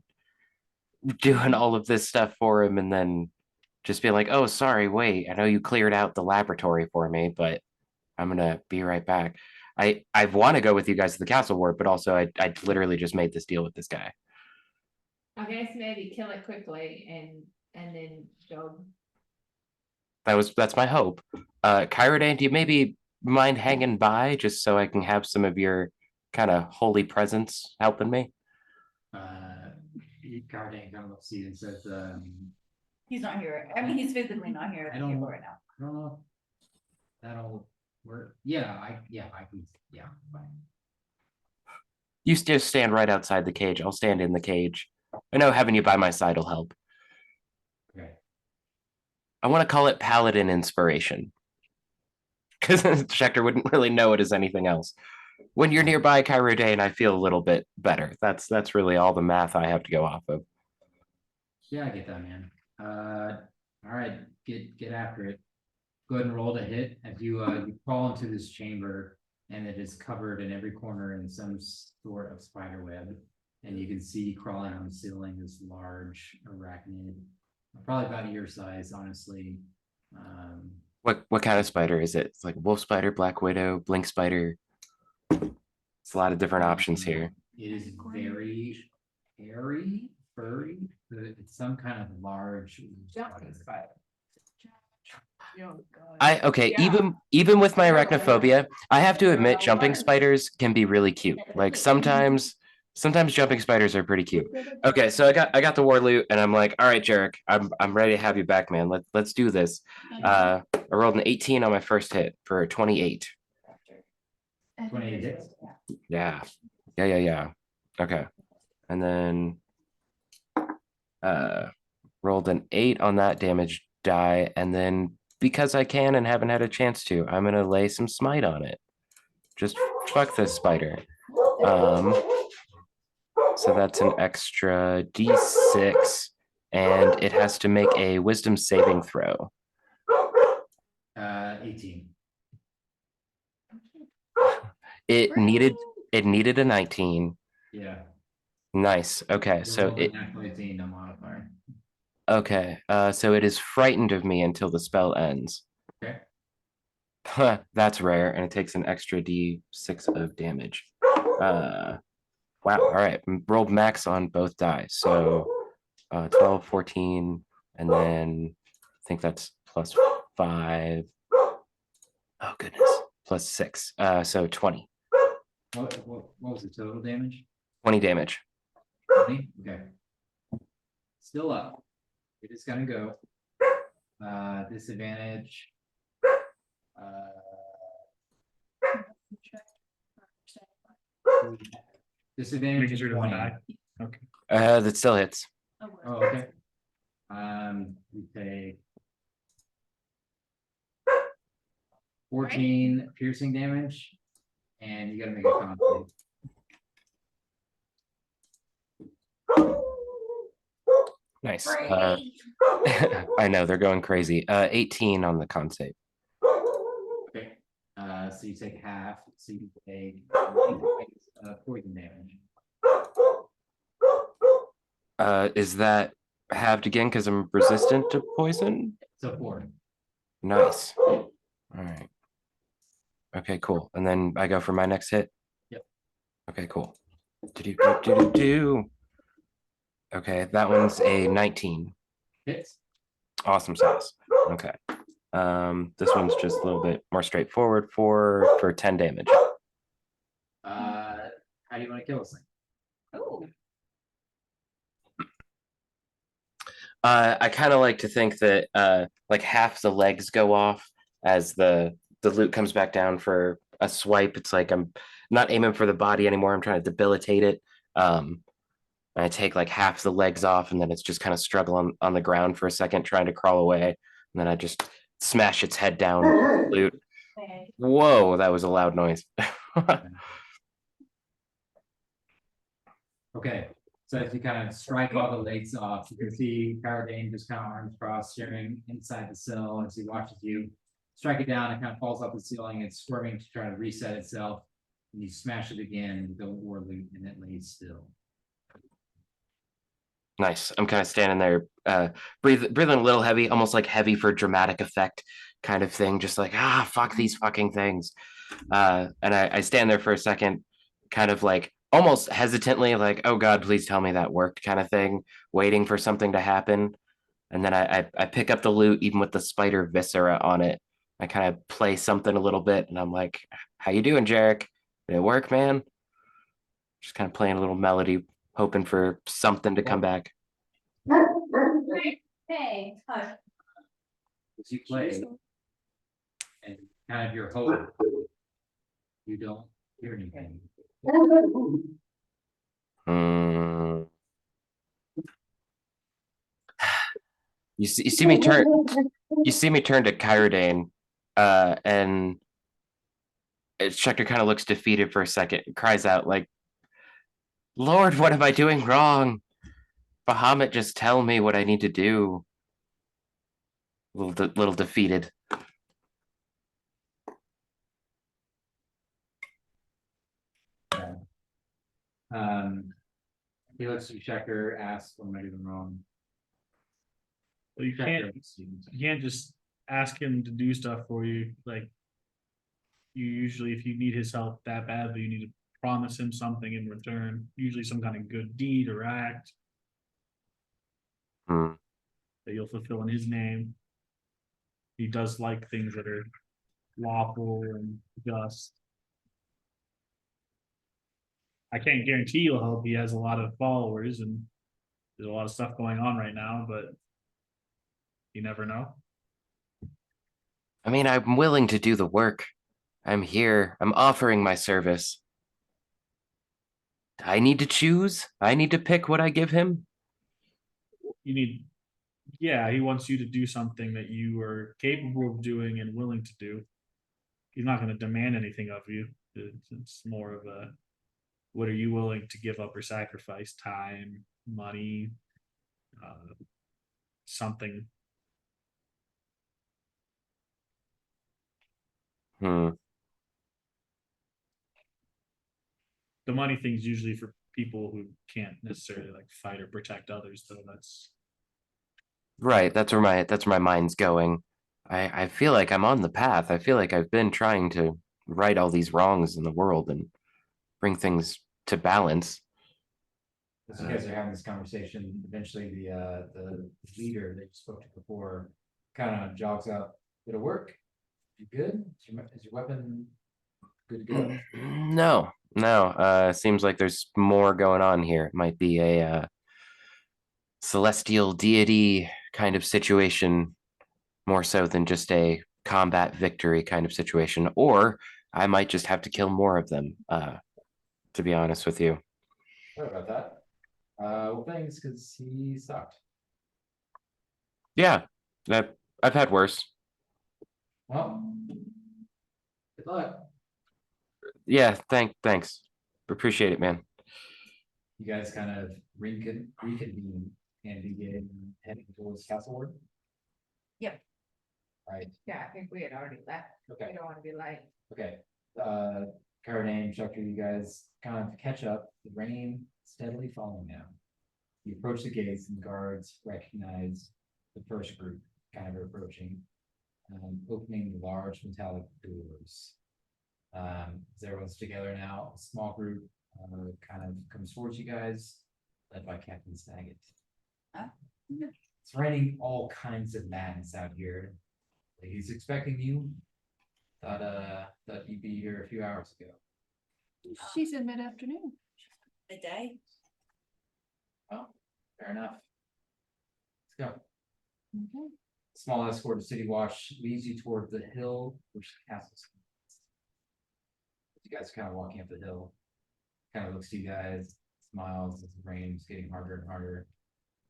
doing all of this stuff for him and then just be like, oh, sorry, wait, I know you cleared out the laboratory for me, but I'm gonna be right back. I want to go with you guys to the castle ward, but also I literally just made this deal with this guy. I guess maybe kill it quickly and then go. That's my hope. Kyrodane, do you maybe mind hanging by just so I can have some of your kind of holy presence helping me? Cardane kind of looks at you and says, He's not here. I mean, he's physically not here at I the don't- table right now. I don't know. If that'll work. Yeah, I can, yeah, fine. You just stand right outside the cage. I'll stand in the cage. I know having you by my side will help. Okay. I want to call it paladin inspiration. Because Schecter wouldn't really know it as anything else. When you're nearby Kyrodane, I feel a little bit better. That's really all the math I have to go off of. Yeah, I get that, man. All right, get after it. Go ahead and roll to hit as you crawl into this chamber, and it is covered in every corner in some sort of spider web. And you can see crawling on the ceiling this large arachnid, probably about your size, honestly. What kind of spider is it? It's like wolf spider, black widow, blink spider. It's a lot of different options here. It is very hairy, furry. It's some kind of large spider. Okay, even with my arachnophobia, I have to admit jumping spiders can be really cute. Like sometimes jumping spiders are pretty cute. Okay, so I got the war loot and I'm like, all right, Jerrek, I'm ready to have you back, man. Let's do this. I rolled an 18 on my first hit for 28. 28 hits. Yeah. Okay. And then rolled an 8 on that damage die, and then because I can and haven't had a chance to, I'm gonna lay some smite on it. Just fuck this spider. So that's an extra d6, and it has to make a wisdom saving throw. 18. It needed a 19. Yeah. Nice. Okay, so it Natural 18, no modifier. okay. So it is frightened of me until the spell ends. Okay. That's rare, and it takes an extra d6 of damage. Wow. All right. Rolled max on both die. So 12, 14, and then I think that's plus 5. Oh goodness. Plus 6. So 20. What was the total damage? 20 damage. 20? Okay. Still up. It is gonna go. Disadvantage. Disadvantage. Making is sure it doesn't 20. die. Okay. That still hits. Oh, okay. We take 14 piercing damage, and you gotta make a con save. Nice. I know they're going crazy. 18 on the con save. Okay. So you take half, so you take poison damage. Is that halved again because I'm resistant to poison? So 4. Nice. All right. Okay, cool. And then I go for my next hit. Yep. Okay, cool. Do. Okay, that one's a 19. Hits. Awesome sauce. Okay. This one's just a little bit more straightforward for 10 damage. How do you want to kill this thing? Oh, I kind of like to think that like half the legs go off as the loot comes back down for a swipe. It's like I'm not aiming for the body anymore. I'm trying to debilitate it. I take like half the legs off, and then it's just kind of struggle on the ground for a second, trying to crawl away. And then I just smash its head down with the loot. Whoa, that was a loud noise. Okay, so as you kind of strike all the lights off, you can see Paradane just kind of arms crossed, staring inside the cell as he watches you strike it down. It kind of falls off the ceiling. It's squirming to try to reset itself. And you smash it again with the war loot, and it lays still. Nice. I'm kind of standing there, breathing a little heavy, almost like heavy for dramatic effect kind of thing. Just like, fuck these fucking things. And I stand there for a second, kind of like almost hesitantly, like, oh God, please tell me that worked kind of thing, waiting for something to happen. And then I pick up the loot, even with the spider viscera on it. I kind of play something a little bit, and I'm like, how you doing, Jerrek? Did it work, man? Just kind of playing a little melody, hoping for something to come back. Hey, hush. As you play, and kind of your hope, you don't hear anything. Hmm. You see me turn. You see me turn to Kyrodane, and Schecter kind of looks defeated for a second, and cries out like, "Lord, what am I doing wrong? Bahamut, just tell me what I need to do." Little defeated. He looks at Checker, asks, "What am I doing wrong?" Well, you can't just ask him to do stuff for you. Like, you usually, if you need his help that badly, you need to promise him something in return. Usually some kind of good deed or act Hmm. that you'll fulfill in his name. He does like things that are lawful and just. I can't guarantee he'll help. He has a lot of followers and there's a lot of stuff going on right now, but you never know. I mean, I'm willing to do the work. I'm here. I'm offering my service. I need to choose. I need to pick what I give him. You need, yeah, he wants you to do something that you are capable of doing and willing to do. He's not going to demand anything of you. It's more of a, what are you willing to give up or sacrifice? Time, money, something. Hmm. The money thing's usually for people who can't necessarily like fight or protect others, though. That's Right. That's where my mind's going. I feel like I'm on the path. I feel like I've been trying to right all these wrongs in the world and bring things to balance. As you guys are having this conversation, eventually the leader that you spoke to before kind of jogs up. Did it work? You good? Is your weapon good to go? No, no. Seems like there's more going on here. It might be a celestial deity kind of situation, more so than just a combat victory kind of situation. Or I might just have to kill more of them. To be honest with you. Sorry about that. Well, thanks, because he sucked. Yeah, I've had worse. Well, good luck. Yeah, thanks. Appreciate it, man. You guys kind of reconvene and begin heading towards Castleward. Yep. Right. Yeah, I think we had already left. Okay. We don't want to be late. Okay. Carnane, Chucker, you guys kind of catch up. The rain steadily falling now. You approach the gates and the guards recognize the first group kind of approaching, opening the large metallic doors. As everyone's together now, a small group kind of comes towards you guys, led by Captain Saget. It's raining all kinds of madness out here. He's expecting you. Thought you'd be here a few hours ago. She said mid-afternoon. Midday. Oh, fair enough. Let's go. Okay. Small escort of City Watch leads you toward the hill, which the castle is. You guys are kind of walking up the hill. Kind of looks to you guys, smiles as the rain's getting harder and harder.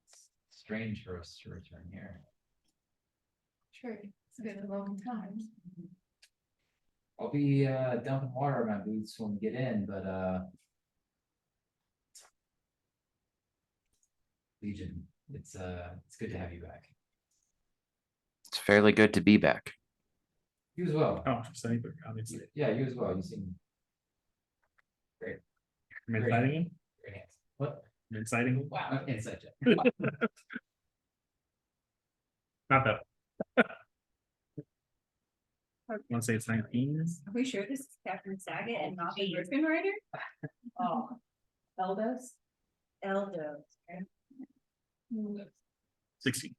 It's strange for us to return here. True. It's been a long time. I'll be dumping water on my boots when we get in, but Legion, it's good to have you back. It's fairly good to be back. You as well. Oh, just anything, obviously. Yeah, you as well. You seem great. I'm inciting him. Great hands. What? I'm inciting him. Wow, inside check. Not that. Want to say it's 19? Are we sure this is Captain Saget and not the Griffin Rider? Oh, Eldos? Eldos. Okay. 16.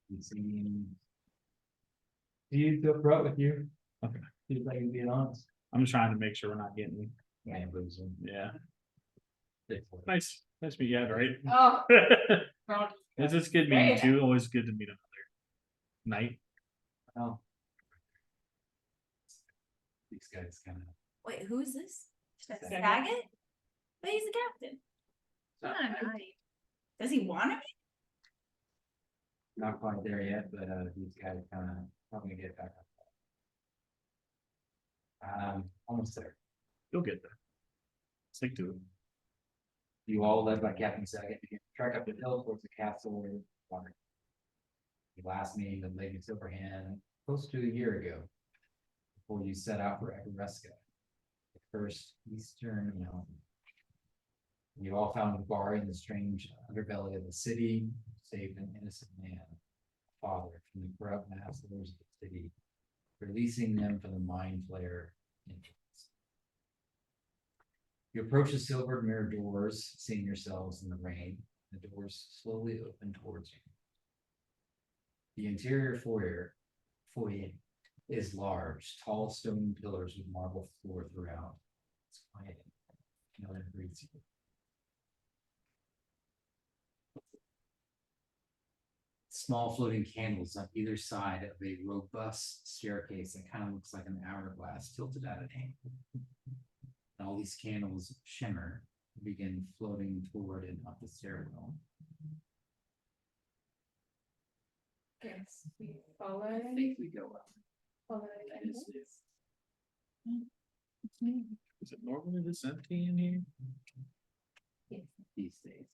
You seem. You feel right with you. Okay. Feels like you're being honest. I'm just trying to make sure we're not getting. Man, losing. Yeah. Nice. Nice to meet you, right? Oh. It's just good meeting you too. Always good to meet another knight. Oh. These guys kind of. Wait, who is this? Saget? Saget? But he's the captain. Does he want to be? Not quite there yet, but these guys kind of help me get back up. Almost there. You'll get there. Stick to it. You all led by Captain Saget begin to trek up the hill towards the castle where water. You last meeting with Lady Silverhand close to a year ago, before you set out for Egoresca, the first eastern mountain. You all found a bar in the strange underbelly of the city, saved an innocent man, a father from the corrupt masters of the city, releasing them from the mind flayer entrance. You approach the silvered mirror doors, seeing yourselves in the rain. The doors slowly open towards you. The interior foyer is large, tall stone pillars with marble floor throughout. It's quiet. No one greets you. Small floating candles on either side of a robust staircase that kind of looks like an hourglass tilted at an angle. And all these candles shimmer, begin floating toward and up the stairwell. Yes, we follow. I think we go up. Follow it. Is it normally this empty in here? These days,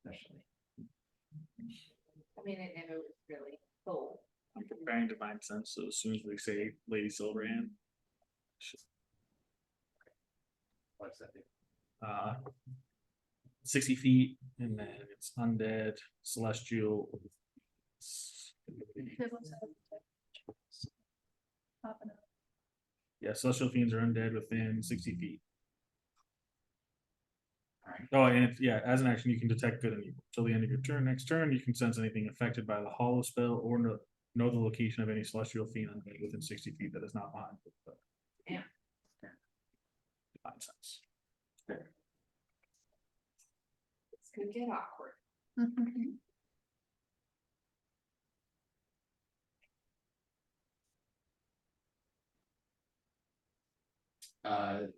especially. I mean, it never was really full. I'm preparing divine sense, so as soon as we say Lady Silverhand, What's that? 60 feet, and then it's undead, celestial. Yeah, celestial fiends are undead within 60 feet. Alright. Oh, and it's, yeah, as an action, you can detect good and evil. Till the end of your turn. Next turn, you can sense anything affected by the hollow spell or know the location of any celestial fiend undead within 60 feet that is not behind it. But Yeah. divine sense. It's gonna get awkward.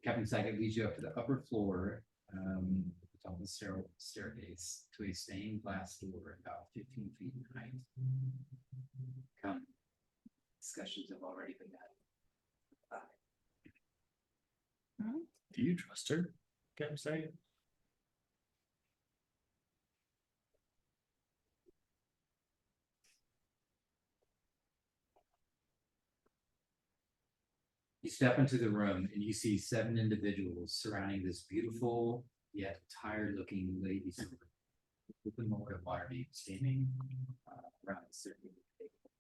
Captain Saget leads you up to the upper floor, at the top of the staircase, to a stained glass door about 15 feet in height. Come. Discussions have already begun. Do you trust her? Can I say it? You step into the room and you see 7 individuals surrounding this beautiful yet tired looking lady with the Lord of Waterdeep standing around the circular table.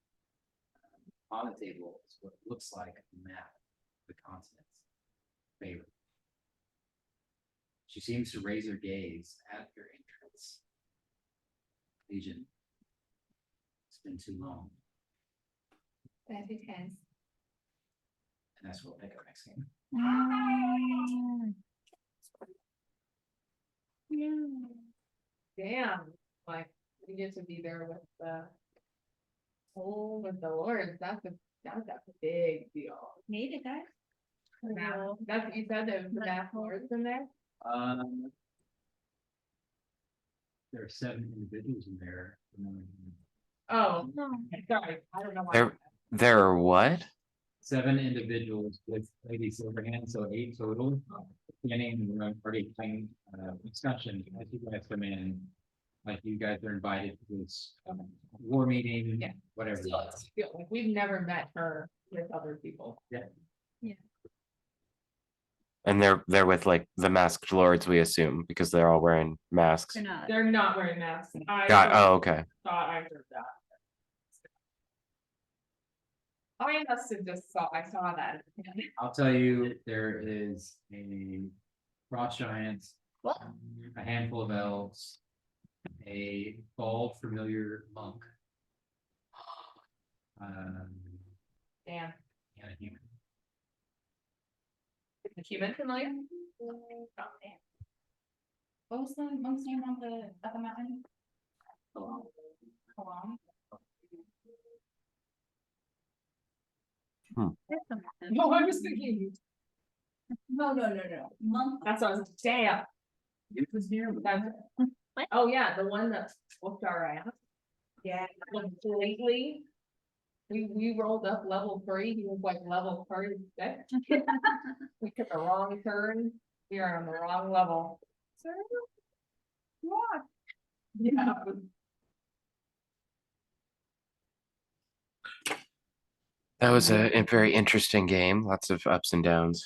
On the table is what looks like a map of the continents. Favor. She seems to raise her gaze at your entrance. Legion. It's been too long, That it has. and that's what we'll pick up next game. Damn, like, we get to be there with with the Lord, that's a big deal. Made it, guys. Now, that's what you said, there was the math lords in there? There are 7 individuals in there. Oh, sorry, I don't know why. There are what? 7 individuals with Lady Silverhand, so 8 total. Beginning the party playing discussion as you guys come in. Like you guys are invited to this war meeting, Yeah. whatever. Still, it's feel like we've never met her with other people. And they're with like the masked lords, we assume, because they're all wearing masks. They're not. They're not wearing masks. Oh, okay. Thought I heard that. I must have just I saw that. I'll tell you, there is a frost giant, a handful of elves, a bald familiar monk. Damn. And a human. Is the human familiar? Oh, damn. What was the monk's name on the mountain? Along. No, I was thinking, No. Monk. that's what I was, damn. It was here. That's- What? Oh, yeah, the one that whooped our ass. Yeah. Completely. We rolled up level 3, he was like level 36. We took a wrong turn, we are on the wrong level. Sir? What? Yeah. That was a very interesting game. Lots of ups and downs.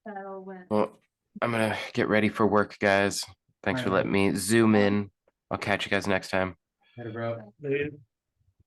So when Well, I'm gonna get ready for work, guys. Thanks for Alright. letting me zoom in. I'll catch you guys next time. Had a bro. They-